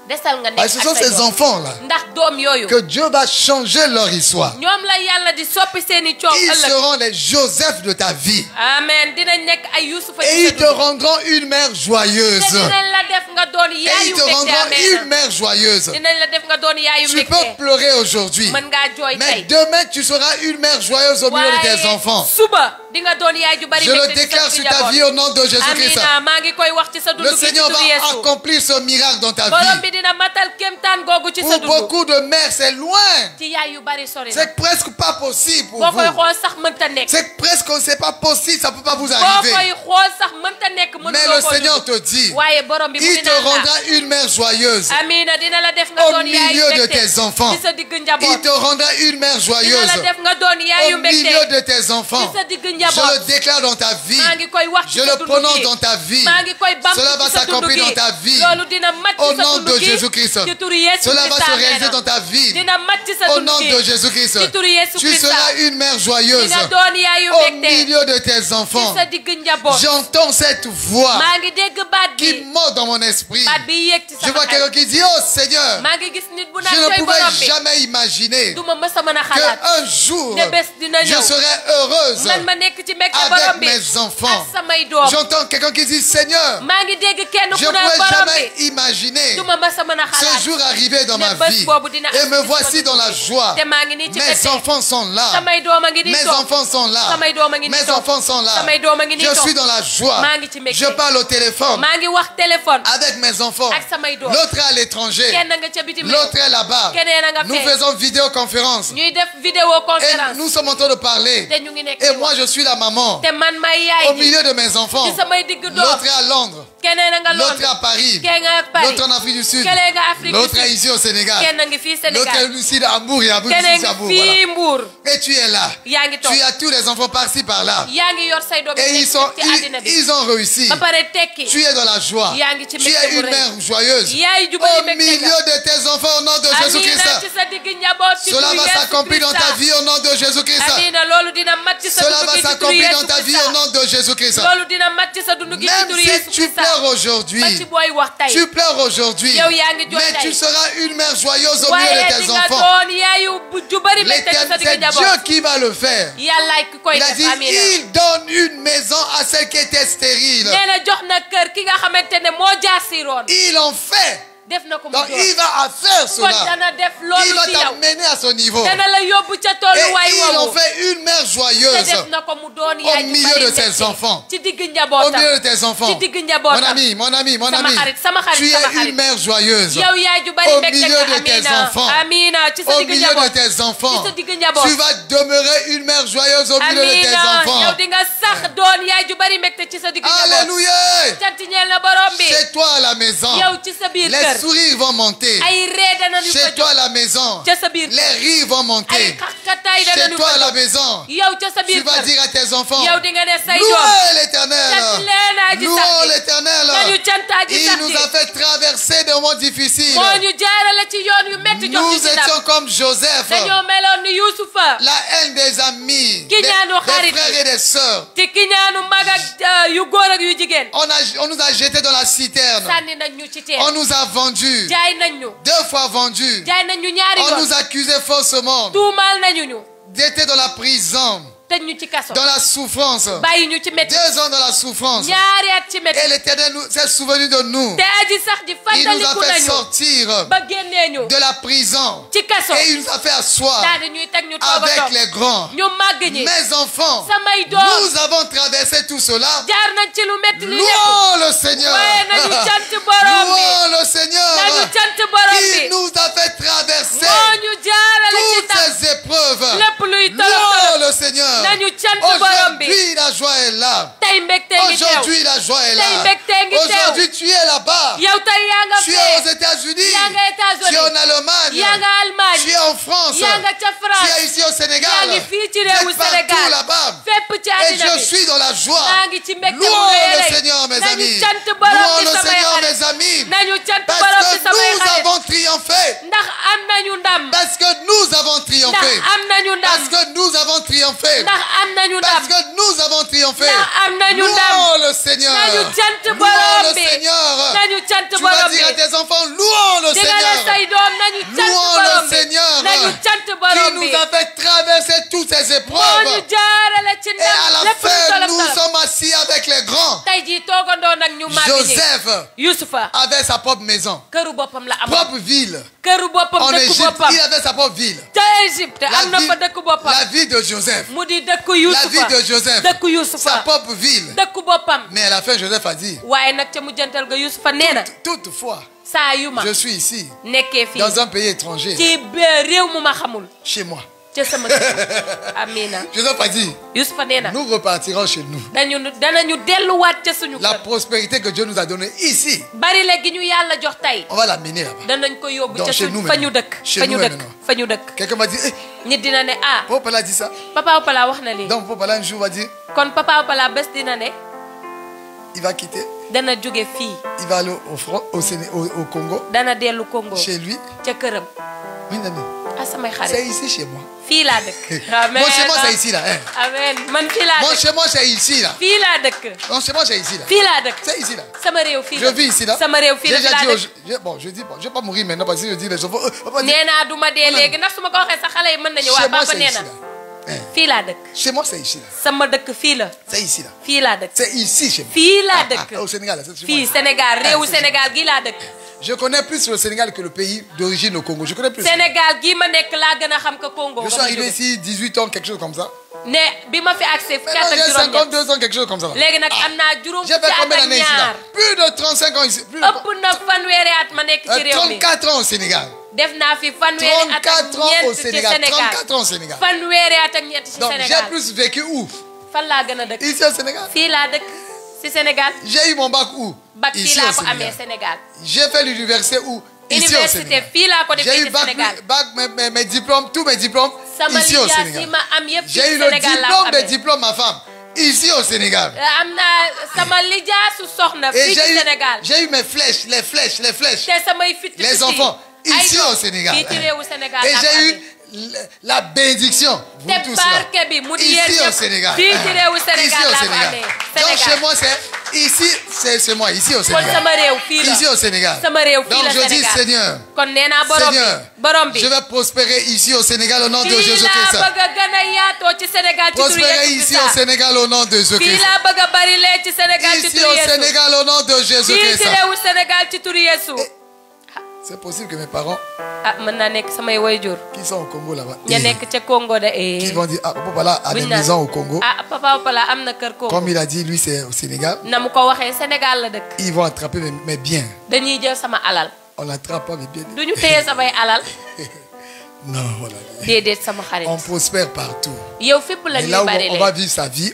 desal nga nekk Parce que ce sont ak say ces doom. enfants-là ndax doom yooyu. que Dieu va changer leur histoire. ñoom la yàlla di soppi seeni coow Ils ëllëg. seront les Joseph de ta vie. amen dinañ nekk ay Yusufa Et ci ils sa te dund. rendront une mère te joyeuse. dinañ la def nga doon Et ils yaayu te mbégte rendront une amee mère joyeuse. dinañ la def nga doon yaayu Tu mbégte. peux pleurer aujourd'hui. mën ngaa jooy Mais tey. demain, tu seras une mère joyeuse au milieu de tes enfants. suba di nga doon yaay ju bari Je le mbégte ci déclare sa sur ta njaboot. vie au nom de Jésus-Christ. amina maa ngi koy wax ci sa dund Le gi ci Seigneur turu va Yeesu. accomplir ce miracle dans ta borom vie. bi dina matal kéemtaan googu ci sa Pour dund. beaucoup de mères, c'est loin. ci yaay yu bari sori na. C'est presque pas possible pour boo koy vous. xool sax mënta nekk. C'est presque, c'est pas possible, ça peut pas vous boo koy arriver. xool sax mënta nekk Mais mënuloo le koo Seigneur dund. te dit, waaye borom bi mu il ngi te naan la. rendra une mère joyeuse amina dina la def nga au doon yaayu milieu de mbégte tes enfants. ci sa digg Il njaboot. te rendra une mère dina joyeuse la def nga doon yaayu au milieu mbégte de tes enfants. ci sa digg Je le njaboot. déclare dans ta vie. maa ngi koy wax ci Je sa le dund prononce gi. dans ta vie. maa ngi koy bamtu Cela va ci sa dund s'accomplir gi. dans ta vie. loolu dina mat Au ci sa nom dund de gi. gi Jésus-Christ. ci turu Yeesu Cela va Christ se amee réaliser na. dans ta vie. dina mat ci sa Au dund nom gi de Jésus-Christ. ci turu Yeesu Tu Christ seras une mère joyeuse dina doon yaayu au mbégte milieu de tes ci enfants. sa digg njaboot. J'entends cette voix maa ngi dégg baat qui bi monte dans mon esprit. baat bi yéeg ci Je sama vois quelqu'un xel. qui dit, oh Seigneur, maa ngi gis nit bu je naan ne tey pouvais borom bi jamais imaginer du ma mës a mën a xalaat qu'un jour, ne bés dina je ñëw serai heureuse man ma nekk ci mbégte borom avec bi mes enfants. ak samay doom. J'entends quelqu'un qui dit, Seigneur, maa ngi dégg kenn je ku ne naan pouvais borom jamais bi imaginer du ma mës a mën a ce xalaat jour arriver dans ne ma bés vie. boobu dina Et am me ci voici sama dans la dund. joie. te maa ngi nii ci Mes mbégte enfants sont là. samay doom a ngi nii Mes toog enfants sont là. samay doom a ngi nii Mes toog enfants sont là. samay doom a ngi nii Je toog suis dans la joie. maa ngi ci mbégte Je parle au téléphone maa ngi wax téléphone avec mes enfants. ak samay doom L'autre est à l'étranger. kenn nga ca bitim réew L'autre est là-bas. keneen a nga Nous fee faisons vidéoconférence. ñuy def vidéo Et conférence nous sommes en train de parler. te ñu ngi nekk Et di moi, wax. je suis la maman. te man may Au yaay ji milieu de mes enfants. ci samay digg doom L'autre est à Londres. keneen a nga L'autre Londres est à Paris. kee nga ak Paris L'autre en Afrique du Sud. kelee nga Afrique du L'autre est Sud ici au Sénégal. kenn ngi fii L'autre Sénégal est ici à Hambourg. Et à keneen ici à Hambourg. ngi Voilà. fii Mbour Et tu es là. yaa ngi toog Tu as tous les enfants par-ci par-là. yaa ngi yor say doom Et yi ils, sont, nekk ci àddina bi ils ont réussi. ba pare tekki Tu es dans la joie. yaa ngi ci Tu mbégte es bu une rëy. mère joyeuse. yaay ju bari Au mbégte milieu nga de tes enfants au nom de Amina Jésus-Christ. ci sa digg njaboot ci Cela turu va Yeesu s'accomplir dans ta Christ. vie au nom de Jésus-Christ. Amina loolu dina mat ci sa Cela dund va gi ci turu s'accomplir Yeesu dans ta vie Christ. au nom de Jésus-Christ. loolu dina mat ci sa dund gi ci Même turu Yeesu si tu Christ. pleures ba ci aujourd'hui, booy wax tey tu pleures aujourd'hui, yow yaa ngi jooy mais tey tu seras une mère joyeuse au milieu waaye de di tes nga enfants. doon yaayu bu ju bari mbégte ci sa digg C'est njaboot Dieu qui va le faire. yàllaay ki koy Il a def dit, Amina il donne une maison à celle qui était stérile. nee na jox na kër ki nga xamante ne moo jaasiroon Il en fait. def na ko mu Donc doon il va faire kon cela. dana def Il loolu va ci yow t'amener à son niveau. dana la yóbbu ca Et tolluwaay il en woowu fait une mère te joyeuse def na ko mu doon yaay ju milieu bari de tes mbégte enfants. ci digg au njabootam milieu de tes enfants. ci digg Mon njabootam ami, mon ami, mon sama ami. xarit sama Tu xarit sama es une xarit mère joyeuse. yow yaay ju bari Au mbégte milieu nga de tes Amina enfants. Amina ci sa Au digg milieu de njaboot tes enfants. ci sa digg njaboot Tu vas demeurer une mère joyeuse au milieu de tes Amina yow enfants. di nga sax doon yaay ju bari mbégte ci sa digg njaboot Alléluia. cant ñeel na borom bi Chez toi à la maison, yow ci sa biir les kër sourires vont monter. ay ree danañu ko Chez jox toi à la maison, ca sa biir les kër rires vont ay monter. xaxataay Chez danañu toi ko à la jox maison, yow ca sa tu biir vas kër dire à tes enfants, yow di nga ne say doom louez l'éternel. cant leen aji Louons sax ji l'éternel. nañu cant aji Il sax nous ji a fait traverser des moments difficiles. moo ñu jaarale ci yoon yu metti jox ñu Nous ci ndam étions comme Joseph. dañoo meloon ni Yuusufa La haine des amis, Ki des ñaanu xarit frères et des sœurs. ci ki ñaanu mag ak yu góor ak yu jigéen On nous a jetés dans la citerne. sànni nañ ñu ci teen On nous a vendus. jaay nañ ñu 2 fois vendus. jaay nañ ñu ñaari On yoon nous accusait faussement tuumaal nañu ñu d'être dans la prison, tëj ñu ci kaso dans la souffrance. bàyyi ñu ci métti 2 ans dans la souffrance. ñaari at ci métti Et l'Éternel s'est souvenu de nous. te aji sax ji Il nous a fàttaliku fait nañu sortir ba génnee ñu de la prison. ci kaso Et il nous a fait asseoir daal di ñuy teg ñu toog a avec toog les grands. ñu màgg ñi Mes enfants, samay doom nous avons traversé tout cela. jaar nañ ci lu métti li lépp Louons le Seigneur. waaye nañu cant borom bi Louons le nañu Seigneur cant borom qui bi nous a fait traverser moo ñu jaarale ci toutes ndam ces épreuves. lépp luy Louons tolof le Seigneur. nañu cant borom bi Aujourd'hui, la joie est là. tey mbégte ngi teew Aujourd'hui, la joie est là. tey mbégte ngi teew Aujourd'hui, tu es là-bas. yow tey yaa nga Tu es fee aux États-Unis. yaa nga Tu es États-Unis en Allemagne. yaa nga Tu Allemagne es en France. yaa nga ca Tu France es ici au Sénégal. yaa ngi fii ci Tu réewu es partout Sénégal là-bas. fépp ci Et àddina je bi suis dans la joie. maa ngi ci mbégte bu Louons rëy le rëy Seigneur, mes nañu amis. cant borom Louons bi le samay Seigneur, xarit mes amis. nañu cant Parce borom bi que samay nous xarit avons triomphé. ndax am nañu ndam Parce que nous avons ndax triomphé. am nañu ndam Parce que nous avons triomphé. ndax am nañu Parce ndam que nous avons triomphé. ndax am nañu ndam Louons le Seigneur. nañu cant Louons borom le bi Seigneur. nañu cant Tu vas borom dire à bi tes enfants, louons le diga la Seigneur. say doom nañu cant Louons borom le bi Seigneur nañu cant qui borom bi nous a fait traverser toutes ces moo ñu épreuves. jaarale ci Et à ndam la lépp lu fin, tolof nous tolof sommes assis avec les grands. tey jii toogandoo nag ñu màgg ñi Joseph Yusufa avait sa propre maison, këru boppam la amoon propre ville. këru boppam En dëkku Égypte, boppam il avait sa propre ville. ca Égypte am na fa dëkku boppam La ville de Joseph. mu di dëkku La Yusufa ville de Joseph. dëkku Sa Yusufa propre ville. dëkku boppam Mais à la fin, Joseph a dit, waaye nag ca mujjantal ga Yusufa nee na toutefois, saa yu ma je suis ici, nekkee fii dans un pays étranger, ci réew mu ma xamul chez moi. ca sama kër amina Joseph a dit, Yusufa nee na nous repartirons chez nous. danañu delluwaat ca suñu La kër prospérité que Dieu nous a donnée ici, bari la gi ñu yàlla jox tey on va la mener là-bas. danañ ko yóbbu Donc, ca chez nous suñu fa ñu maintenant. dëkk Chez fa ñu nous dëkk maintenant. fa ñu dëkk Quelqu'un m'a dit, nit dina ne ah Papa a dit ça. papa Opala wax na lii Donc Papa un jour va dire, kon papa Opala bés dina ne il va quitter. dana jóge fii. Il va aller au front, au Congo. dana dellu Congo. Chez lui. ca këram. Oui, Nani. ah samay C'est xarit. ici chez moi. fii laa dëkk. Mon chez moi, c'est ici là. Hein. amen man fii laa Mon dëkk. chez moi, c'est ici là. fii laa dëkk. Mon chez moi, c'est ici là. fii laa dëkk. C'est ici là. sama réew fii Je la. vis ici là. sama réew fii J'ai la déjà laa dit dëkk. bon, je dis, bon, je vais pas mourir maintenant parce que je dis les enfants. nee naa du ma dee léegi ndax su ma ko waxee sax xale yi mën nañu waa Chez moi, papa c'est nee ici na. là. Hein. fii laa dëkk. Chez moi, c'est ici là. sama dëkk fii la. C'est ici là. fii laa dëkk. C'est ici chez moi. fii laa dëkk. Au Sénégal, là, c'est chez fii moi. Sénégal réewu c'est Sénégal gii laa dëkk. Je connais plus le Sénégal que le pays d'origine au Congo. Je connais plus. Sénégal gii ma nekk laa gën a xam que Congo. Je suis arrivé ici 18 ans, quelque chose comme ça. ne bi ma fi accès fukki Maintenant, at ak j'ai juróom-ñett. 52 ans, quelque chose comme ça. léegi nag am naa juróom J'ai fukki fait at combien ak d'années ici là? ñaar. Plus de 35 ans ici. Plus de ëpp na fanweeri at ma nekk ci réew mi. 34 ans au Sénégal. def naa fi fanweeri at ak 34 ans au ñeent ci Sénégal. Sénégal. 34 ans au Sénégal. fanweeri at ak ñeent ci Donc j'ai Sénégal. plus vécu où? fan laa gën a dëkk. Ici au Sénégal. fii laa dëkk ci Sénégal. J'ai eu mon bac où? bac fii Ici laa au ko amee Sénégal. Sénégal. J'ai fait l'université où? Ici au université Sénégal. fii laa ko J'ai defee eu ci bac, Sénégal. mes diplômes, tous mes diplômes sama ici au lijaas yi Sénégal. ma am yëpp ci J'ai eu le Sénégal laa ko diplôme des amee. diplômes ma femme ici au Sénégal. am naa sama lijaasu soxna Et fii ci Sénégal. j'ai eu mes flèches, les flèches. te samay fitti Les fitti enfants ici ay au Sénégal. fii ci réewu Sénégal Et laa ko j'ai amee. eu la bénédiction. Vous te tous là. barke bi mu di yéen Ici au ñëpp Sénégal. fii ci réewu Ici Sénégal au laa ko Sénégal. amee. Donc chez Sénégal moi c'est ici, c'est moi ici au kon Sénégal. sama réew fii la Ici au Sénégal. sama réew fii Donc la je dis Sénégal. Seigneur, kon nee naa borom bi Seigneur, borom bi je vais prospérer ici au Sénégal au nom de fii Jésus-Christ. laa bëgg a gën a yaatoo ci Sénégal ci turu Prospérer Yeesu ici au Christ. Sénégal au nom de fii Jésus-Christ. laa bëgg a bari lee ci Sénégal ci Ici turu au Yeesu. Sénégal au nom de fii Jésus-Christ. ci réewu Sénégal ci turu Yeesu. C'est possible que mes parents ah mën naa nekk samay waajur qui sont au Congo là-bas, ña nekk ca Congo de qui vont dire, ah, papa là a des buñ naan, maisons au Congo. ah papa pala am na kër Congo. Comme il a dit, lui c'est au Sénégal. na mu ko waxee Sénégal la dëkk. Ils vont attraper mes biens. dañuy jël sama alal. On n'attrape pas mes biens. du ñu téye samay alal. Non, voilà. déedéet sama xarit. On prospère partout. yow fépp la Et ñuy là où bari on va lee. vivre sa vie,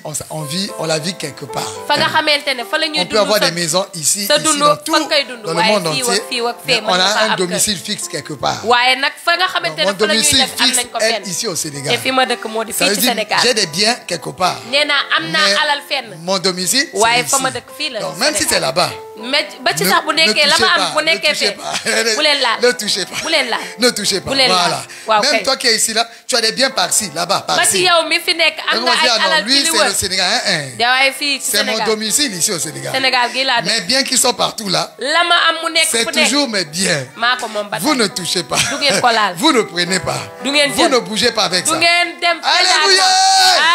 on la vit quelque part. fa nga xamante ne fa la ñuy On peut avoir dund des maisons ici, sa ici dund dans tout, fa nga koy dund dans le waaye monde fii entier. fii ak Mais fee on mën nga a fa un am kër. domicile fixe quelque part. waaye nag fa nga Donc, xamante mon ne fa la ñuy domicile def am fixe nañ ko est fenn. ici au Sénégal. te fi ma dëkk moo di Ça fii veut ci dire Sénégal. j'ai des biens quelque part. nee naa am naa Mais alal fenn. mon domicile, c'est waaye ici. fa ma dëkk fii la. Donc, même si Sénégal. c'est là-bas, mais ba ci ne- sax bu ne nekkee la touchez ma pas, am bu ne nekkee touchez fee. pas. bu leen laal Ne touchez pas. bu leen laal. Ne touchez pas. Bu leen laal. Voilà. Waaw, Même kay. toi qui es ici là, tu as des biens par-ci, là-bas, ba ci par-ci. yow mi fi nekk Et am on na va dire, ay ah non, alal lui ci li c'est le wër. Sénégal. Hein. da waaye fii ci C'est mon Sénégal. domicile ici au Sénégal. Sénégal gii laa dëkk. Mes biens qui sont partout là, la ma am mu nekk c'est fu nekk. toujours mes biens. maa ko moom ba Vous tey. ne touchez pas. Du ngeen ko laal. Vous ne prenez pas. Du ngeen Vous jël. ne bougez pas avec du ça. ngeen dem Alléluia.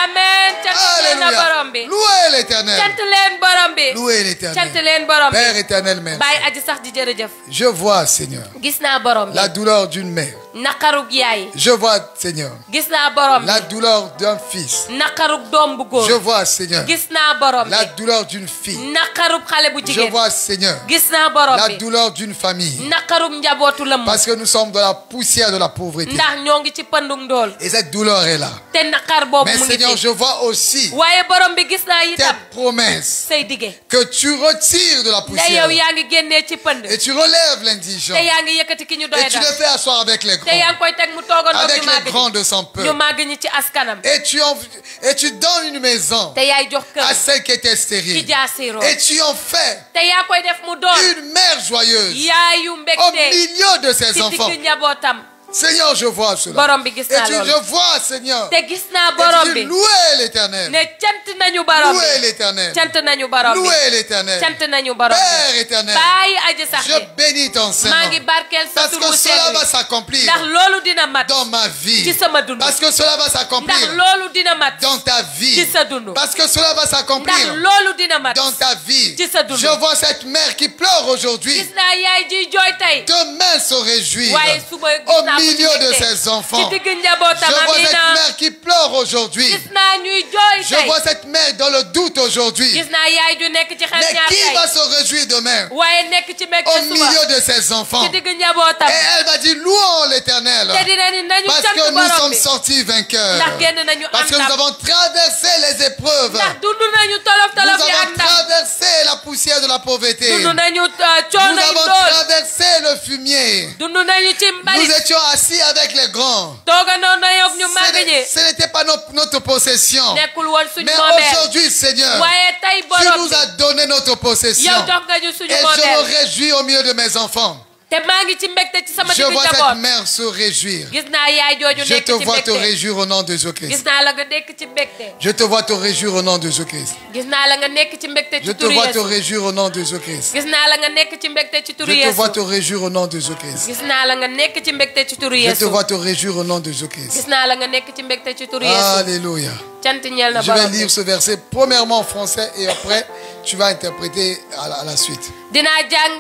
amen cant leen na borom Alléluia. bi Louez l'éternel. cant leen borom bi Louez cant l'éternel. leen borom bi Père éternel, merci. bàyyi aji sax di jërëjëf Je vois, Seigneur, gis naa borom bi la douleur d'une mère. naqarug yaay Je vois, Seigneur, gis naa borom bi la douleur d'un fils. naqarug doom bu góor Je vois, Seigneur, gis naa borom la bi douleur d'une fille. naqarug xale bu Je jigéen vois, Seigneur, gis naa borom la bi douleur d'une famille. naqarug njabootu lëmm Parce que nous sommes dans la poussière de la pauvreté. ndax ñoo ngi ci pëndug ndool Et cette douleur est là. te naqar boobu Mais mu ngi Seigneur, fi je vois aussi waaye borom bi gis naa tes itam promesses say dige que tu retires de la ne poussière yow yaa ngi génnee ci pënd et tu relèves l'indigent te yaa ngi yëkkati ki ñu doy et tu le dal fais asseoir avec les te yaa grands, ngi koy teg mu toogandoog avec ñu les màgg grands ñi de son ñu peuple. màgg ñi ci askanam Et tu donnes une maison te yaay jox à kër celle qui était ci stérile. jaasiroo Et tu en fais te yaa koy def mu doon une mère joyeuse yaayu au mbégte milieu de ses ci enfants. digg njabootam Seigneur, je vois cela. borom bi gis Et naa tu, loolu je vois, Seigneur. te gis naa Et borom tu dis, bi louez l'éternel. ne cant nañu borom Louez bi l'éternel. cant nañu borom bi Louez l'éternel. cant nañu borom Père bi éternel, bàyyi aji sax je bi bénis ton maa Seigneur. ngi barkeel sa Parce tur que bu cela sell va bi s'accomplir ndax loolu dina mat dans ma vie. ci sama dund Parce que cela va ndax s'accomplir loolu dina mat dans ta vie. ci sa dund Parce que cela va ndax s'accomplir loolu dina mat dans ta vie. ci sa dund Je vois cette mère qui pleure aujourd'hui. gis naa yaay jiy jooy tey Demain se réjouir waaye suba gis au naa ko ci milieu de mbégte. ses enfants. ci digg njabootam Je vois cette amina mère qui pleure aujourd'hui. gis naa ñuy jooy Je tey vois cette mère dans le doute aujourd'hui. gis naa yaay ju nekk ci xel Mais ñaar qui va tey se réjouir demain waaye nekk ci mbégte au suba milieu de ses enfants? ci digg njabootam Et elle va dire louons l'éternel. te dina ni nañu Parce cant que nous borom sommes bi sortis vainqueurs. ndax génn nañu Parce que nous am ndam avons traversé les épreuves. ndax dund nañu tolof Nous tolof yi ak avons ndam traversé la poussière de la pauvreté. dund nañu Nous coono yi avons dool traversé le fumier. dund nañu ci Nous mbalit étions assis avec les grands. toogandoo nañu ak ñu C'est màgg Ce n'était pas notre possession. nekkul woon suñu Mais moomeel aujourd'hui, Seigneur, waaye tey tu borom nous as donné notre possession. yow jox nga ñu suñu Et je me moomeel réjouis au milieu de mes enfants. te maa ngi ci mbégte ci sama Je digg vois cette njaboot mère se réjouir. gis naa yaay jooju Je nekk te ci vois te mbégte réjouir au nom de Jésus-Christ. gis naa la nga nekk ci mbégte Je te vois te réjouir au nom de Jésus-Christ. gis naa la nga nekk ci mbégte Je ci te turu vois te Yeesu réjouir au nom de Jésus-Christ. gis naa la nga nekk ci mbégte ci turu Je te vois te Yeesu réjouir au nom de Jésus-Christ. gis naa la nga nekk ci mbégte ci turu Je te Yeesu vois te réjouir au nom de Jésus-Christ. gis naa la nga nekk ci mbégte ci turu Yeesu Alléluia. cant ñeel na Je vais borom bi lire ce verset premièrement en français et après tu vas interpréter à la suite. dinaa jàng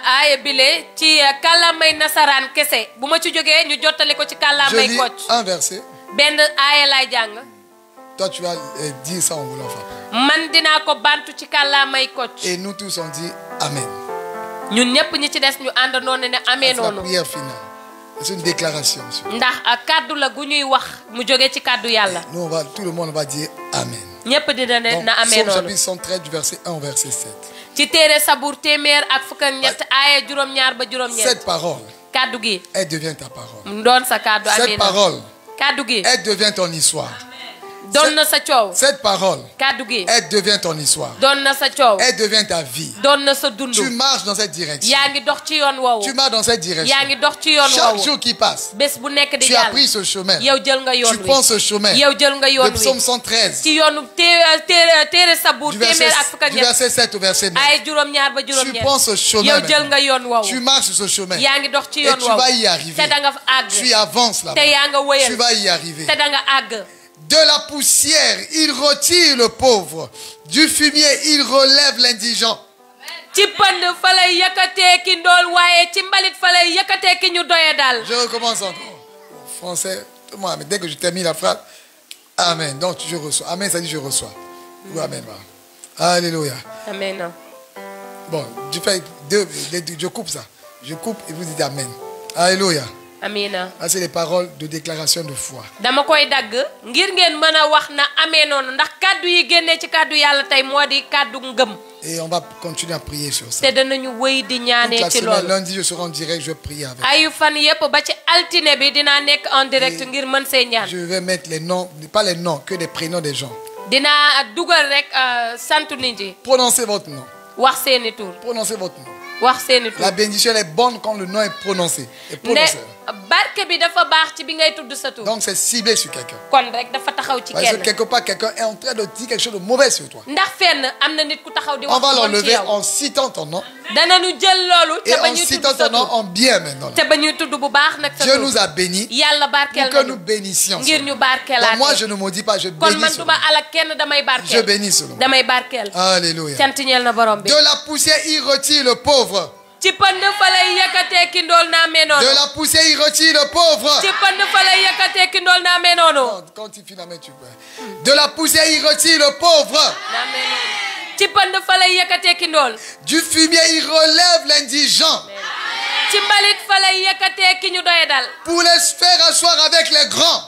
aaya bile ci kàllaamay nasaraan kese bu ma ci jógee ñu jottali ko ci Je kàllaamay lis kocc un verset. benn aaya laay jàng Toi tu vas dire ça en voulant faire. man dinaa ko bantu ci kàllaamay kocc Et nous tous on dit Amen. ñun ñépp ñi ci des ñu àndandoo ne amee C'est la noonu prière finale. C'est une déclaration. ndax kàddu la gu ñuy wax mu jóge ci kàddu yàlla Nous tout le monde va dire Amen. ñépp dina ne Donc, na amee Psaume noonu chapitre 113 du verset 1 au verset 7. ci téere Sabuur téeméer ak fukk ak ñett aaya juróom-ñaar ba juróom-ñeent Cette parole, kàddu gi elle devient ta parole. mu doon sa kàddu amee Cette na parole, kàddu gi elle devient ton histoire. doon na sa coow Cette parole, kàddu gi elle devient ton histoire. doon na sa coow Elle devient ta vie. doon na sa dund Tu marches dans cette direction. yaa ngi dox ci yoon woowu Tu marches dans cette direction. yaa ngi dox ci yoon Chaque woowu jour qui passe, bés bu nekk di tu as yàlla pris ce chemin. yow jël nga yoon Tu prends wi ce chemin. yow jël nga yoon Le psaume wi 113, ci yoonu téere Sabuur du téeméer ak fukk ak du ñett verset 7 au verset 9. ay juróom-ñaar ba Tu prends juróom-ñeent ce chemin. yow jël maintenant. nga yoon woowu Tu marches sur ce chemin. yaa ngi dox ci Et yoon tu vas woowu y arriver. te da nga àgg Tu y avances là-bas. te yaa nga Tu wëyal vas y arriver. te da nga àgg De la poussière, il retire le pauvre. Du fumier, il relève l'indigent. ci pënd fa lay yëkkatee ki ndool waaye ci mbalit fa lay yëkkatee ki ñu doye dal Je recommence encore. En français, moi, mais dès que je termine la phrase, Amen. Donc je reçois. Amen, ça dit je reçois. Ou Amen. Voilà. Alléluia. amen Bon, je fais je coupe ça. Je coupe et vous dites Amen. Alléluia. amina Ah, c'est les paroles de déclaration de foi. dama koy dagg ngir ngeen mën a wax na amee noonu ndax kàddu yi génnee ci kàddu yàlla tey moo di kàddu ngëm Et on va continuer à prier sur ça. te danañu wéy di Toute ñaanee la ci semaine, loolu lundi, je serai en direct, je prie avec. ayu fan yépp ba ci altine bi dinaa nekk en direct Et ngir mën see ñaan Je vais mettre les noms, pas les noms, que les prénoms des gens. dinaa dugal rek santu nit yi Prononcez votre nom. wax seeni tur Prononcez votre nom. wax seeni tur La bénédiction elle est bonne quand le nom est prononcé. Et ne prononcé. barke bi dafa baax ci bi ngay tudd sa tur Donc c'est ciblé sur quelqu'un. kon rek dafa taxaw ci Parce que kenn quelque part, quelqu'un est en train de dire quelque chose de mauvais sur toi. ndax fenn am na nit ku taxaw di On wax va lu bon ci l'enlever yow en citant ton nom danañu jël loolu et te ba en ñuy tudd citant sa ton nom tur en bien maintenant. te ba ñuy tudd bu baax nag sa Dieu tur nous a bénis yàlla pour barkeel que nous nañu bénissions. ngir ñu Donc barkeelaat moi je ne maudis pas, je kon bénis man ce du ma nom. alak kenn damay Je barkeel bénis ce nom. damay barkeel Alléluia. cant ñeel na borom bi De la poussière, il retire le pauvre. ci pënd fa lay yëkkatee ki ndool naa mee De noonu la poussière, il retire le pauvre. ci pënd fa lay yëkkatee ki ndool naa mee noonu Non, quand tu finis la main, tu peux. De la poussière, il retire le pauvre. naa mee noonu ci pënd fa lay yëkkatee ki ndool Du fumier, il relève l'indigent ci mbalit fa lay yëkkatee ki ñu doye dal pour les faire asseoir avec les grands,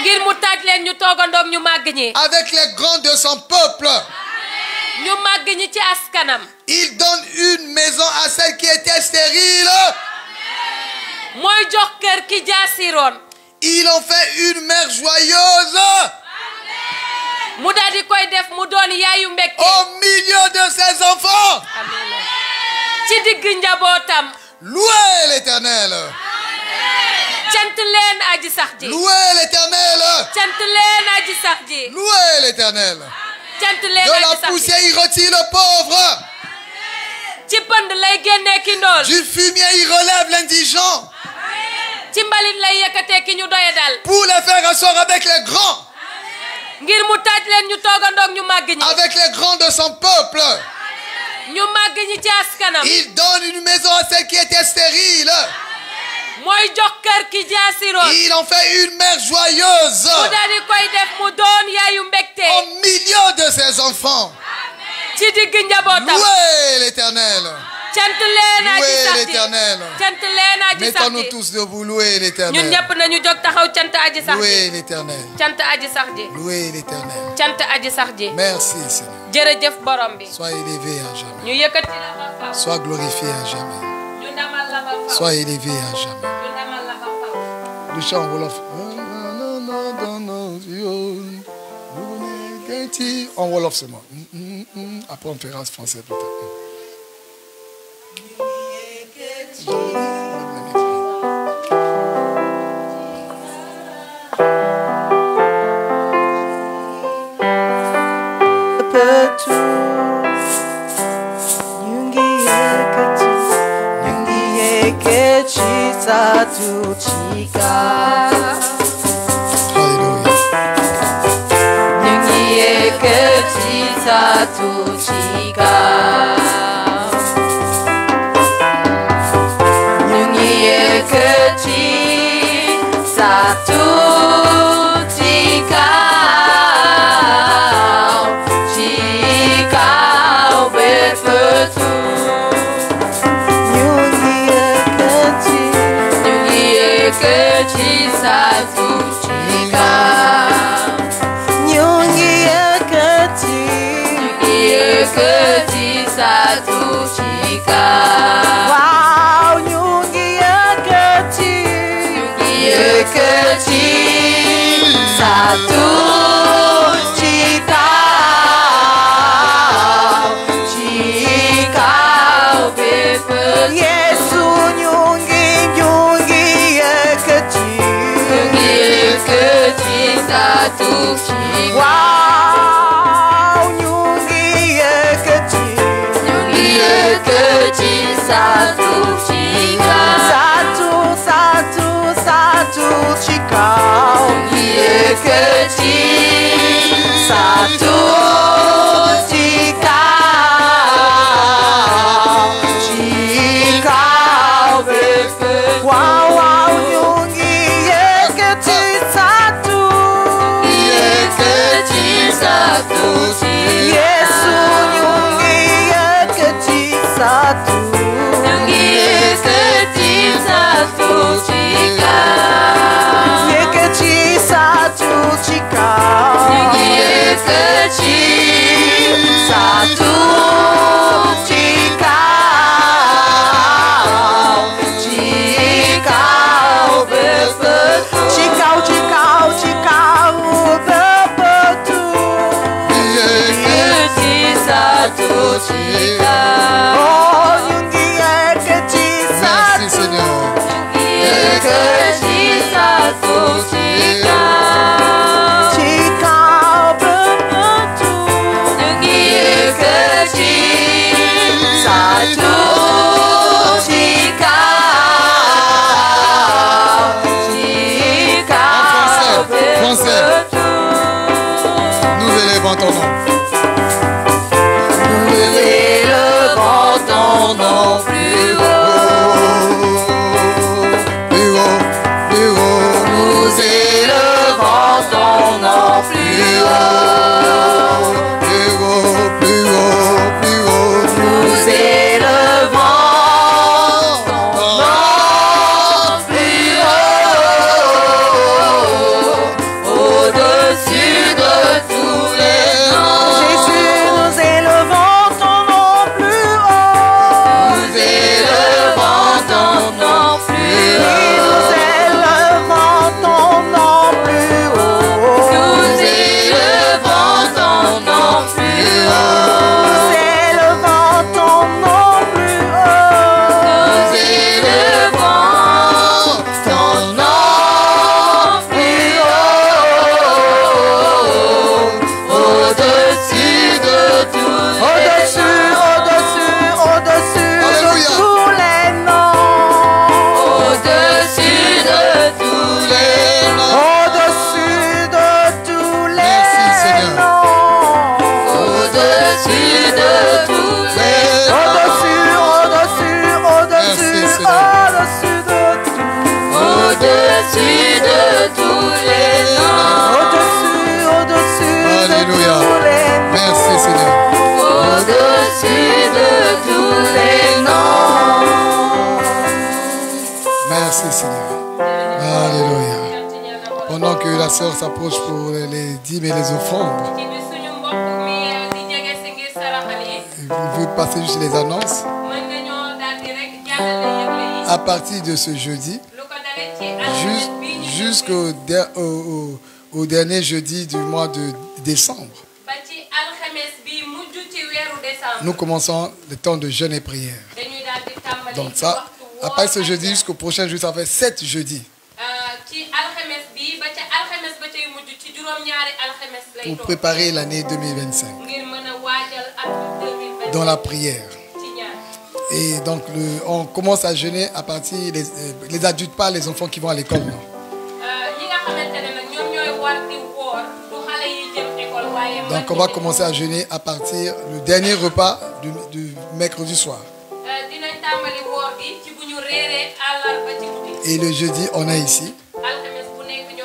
ngir mu taaj leen ñu toogandoog ñu màgg ñi avec les grands de son peuple. ñu màgg ñi ci askanam Il donne une maison à celle qui était stérile. mooy jox kër ki jaasiroon Il en fait une mère joyeuse mu daal di koy def mu doon yaayu mbégte au milieu de ses enfants. amiin ci digg njabootam Louez l'Éternel. cant leen aji sax ji Louez l'Éternel. cant leen aji sax ji Louez l'Éternel. cant leen De aji la sax ji poussière, il retire le pauvre. ci pënd lay génnee ki ndool Du fumier, il relève l'indigent ci mbalit lay yëkkatee ki ñu doye dal pour les faire asseoir avec les grands, ngir mu taaj leen ñu toogandoog ñu màgg ñi avec les grands de son peuple. ñu màgg ñi ci askanam Il donne une maison à celle qui était stérile. mooy jox kër ki jaasiroon Il en fait une mère joyeuse mu daal di koy def mu doon yaayu mbégte au milieu de ses enfants. ci digg njabootam Louez l'Éternel. cant leen aji Louez sax ji l'Éternel. cant leen aji sax Mettons-nous ji tous debout. Louez ñun l'Éternel. ñëpp nañu jóg taxaw cant aji sax ji Louez l'Éternel. cant aji sax ji Louez l'Éternel. cant aji sax ji Merci Seigneur. jërëjëf borom bi Sois élevé à jamais. ñu yëkkati la ba faw Sois glorifié à jamais. ñu ndamal la ba faw Sois élevé à jamais. ñu ndamal la ba faw Le chant en Wolof. En Wolof seulement. Après on fera français peut-être. S'approche pour les dîmes et les offrandes. Vous pouvez passer juste les annonces. À partir de ce jeudi, jusqu'au au dernier jeudi du mois de décembre, nous commençons le temps de jeûne et prière. Donc ça, après ce jeudi jusqu'au prochain jeudi, ça fait 7 jeudis. Pour préparer l'année 2025. Dans la prière. Et donc on commence à jeûner à partir les adultes, pas les enfants qui vont à l'école. Donc on va commencer à jeûner à partir du dernier repas du mercredi soir. Et le jeudi, on est ici.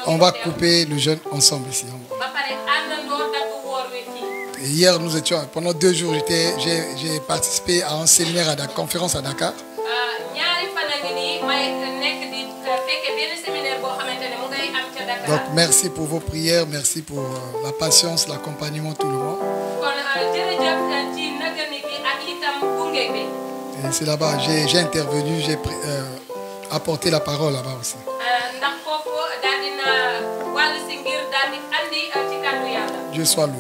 On va couper le jeûne ensemble ici. Et hier, nous étions, pendant 2 jours, j'ai participé à un séminaire, à la conférence à Dakar. Donc merci pour vos prières, merci pour la patience, l'accompagnement, tout le monde. Et c'est là-bas, j'ai intervenu, j'ai apporté la parole là-bas aussi. Dieu soit loué.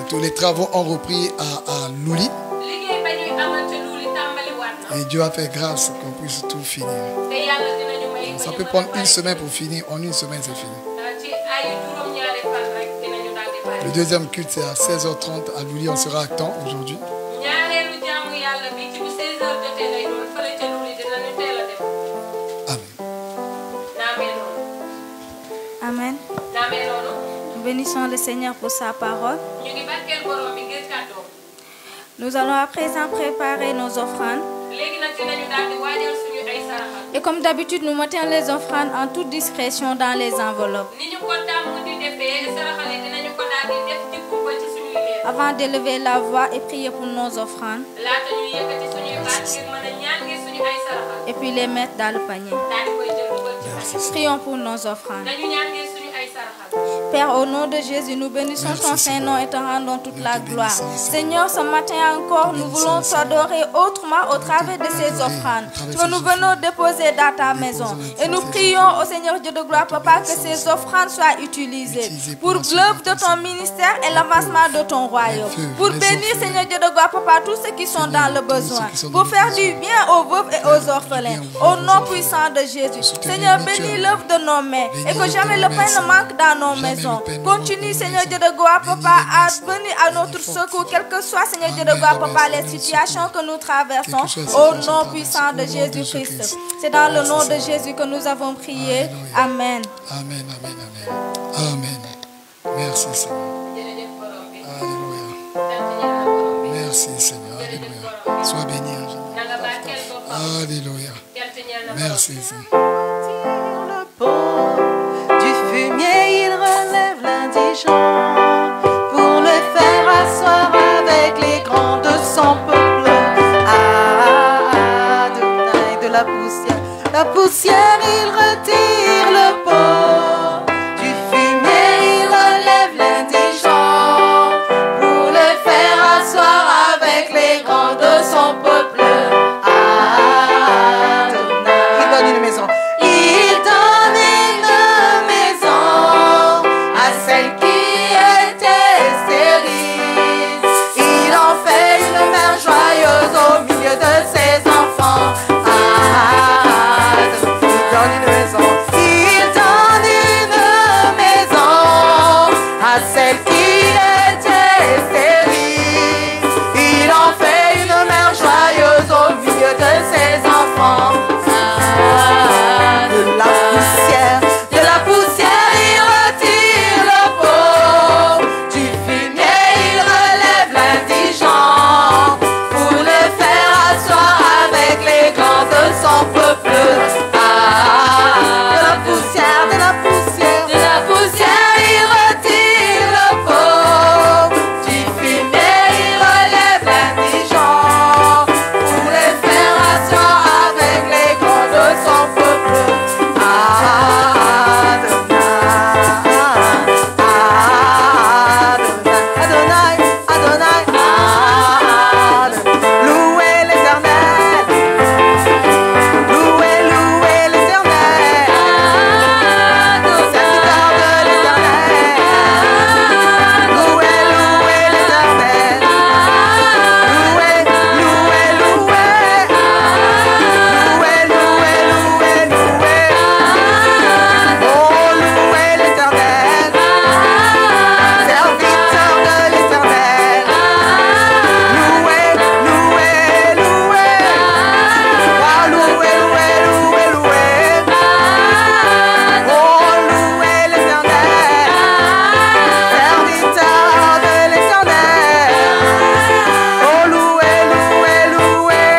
Tous les travaux ont repris à Louli. Et Dieu a fait grâce qu'on puisse tout finir. Ça peut prendre 1 semaine pour finir. En 1 semaine, c'est fini. Le deuxième culte, c'est à 16h30 à Louli. On sera à temps aujourd'hui. Amen. Nous bénissons le Seigneur pour sa parole. Nous allons à présent préparer nos offrandes. Et comme d'habitude, nous mettons les offrandes en toute discrétion dans les enveloppes. Avant d'élever la voix et prier pour nos offrandes. Et puis les mettre dans le panier. Prions pour nos offrandes. Père, au nom de Jésus, nous bénissons ton Saint-Nom et te rendons toute la gloire. Seigneur, ce matin encore, nous voulons t'adorer autrement au travers de ces offrandes que nous venons déposer dans ta maison. Et nous prions au Seigneur Dieu de gloire, Papa, que ces offrandes soient utilisées pour l'œuvre de ton ministère et l'avancement de ton royaume. Pour bénir, Seigneur Dieu de gloire, Papa, tous ceux qui sont dans le besoin. Pour faire du bien aux veuves et aux orphelins. Au nom puissant de Jésus. Seigneur, bénis l'œuvre de nos mains et que jamais le pain ne manque dans nos maisons. Continue, Seigneur Dieu de gloire, Papa, à venir à notre secours, quel que soit, Seigneur Dieu de gloire, Papa, les situations que nous traversons, au nom puissant de Jésus-Christ. C'est dans le nom de Jésus que nous avons prié. Amen. Amen, amen, amen. Amen. Merci, Seigneur. Alléluia. Merci, Seigneur. Alléluia. Sois béni. Alléluia. Merci, Seigneur. Il relève l'indigent pour le faire asseoir avec les grands de son peuple. Adonai de la poussière il retire le pauvre.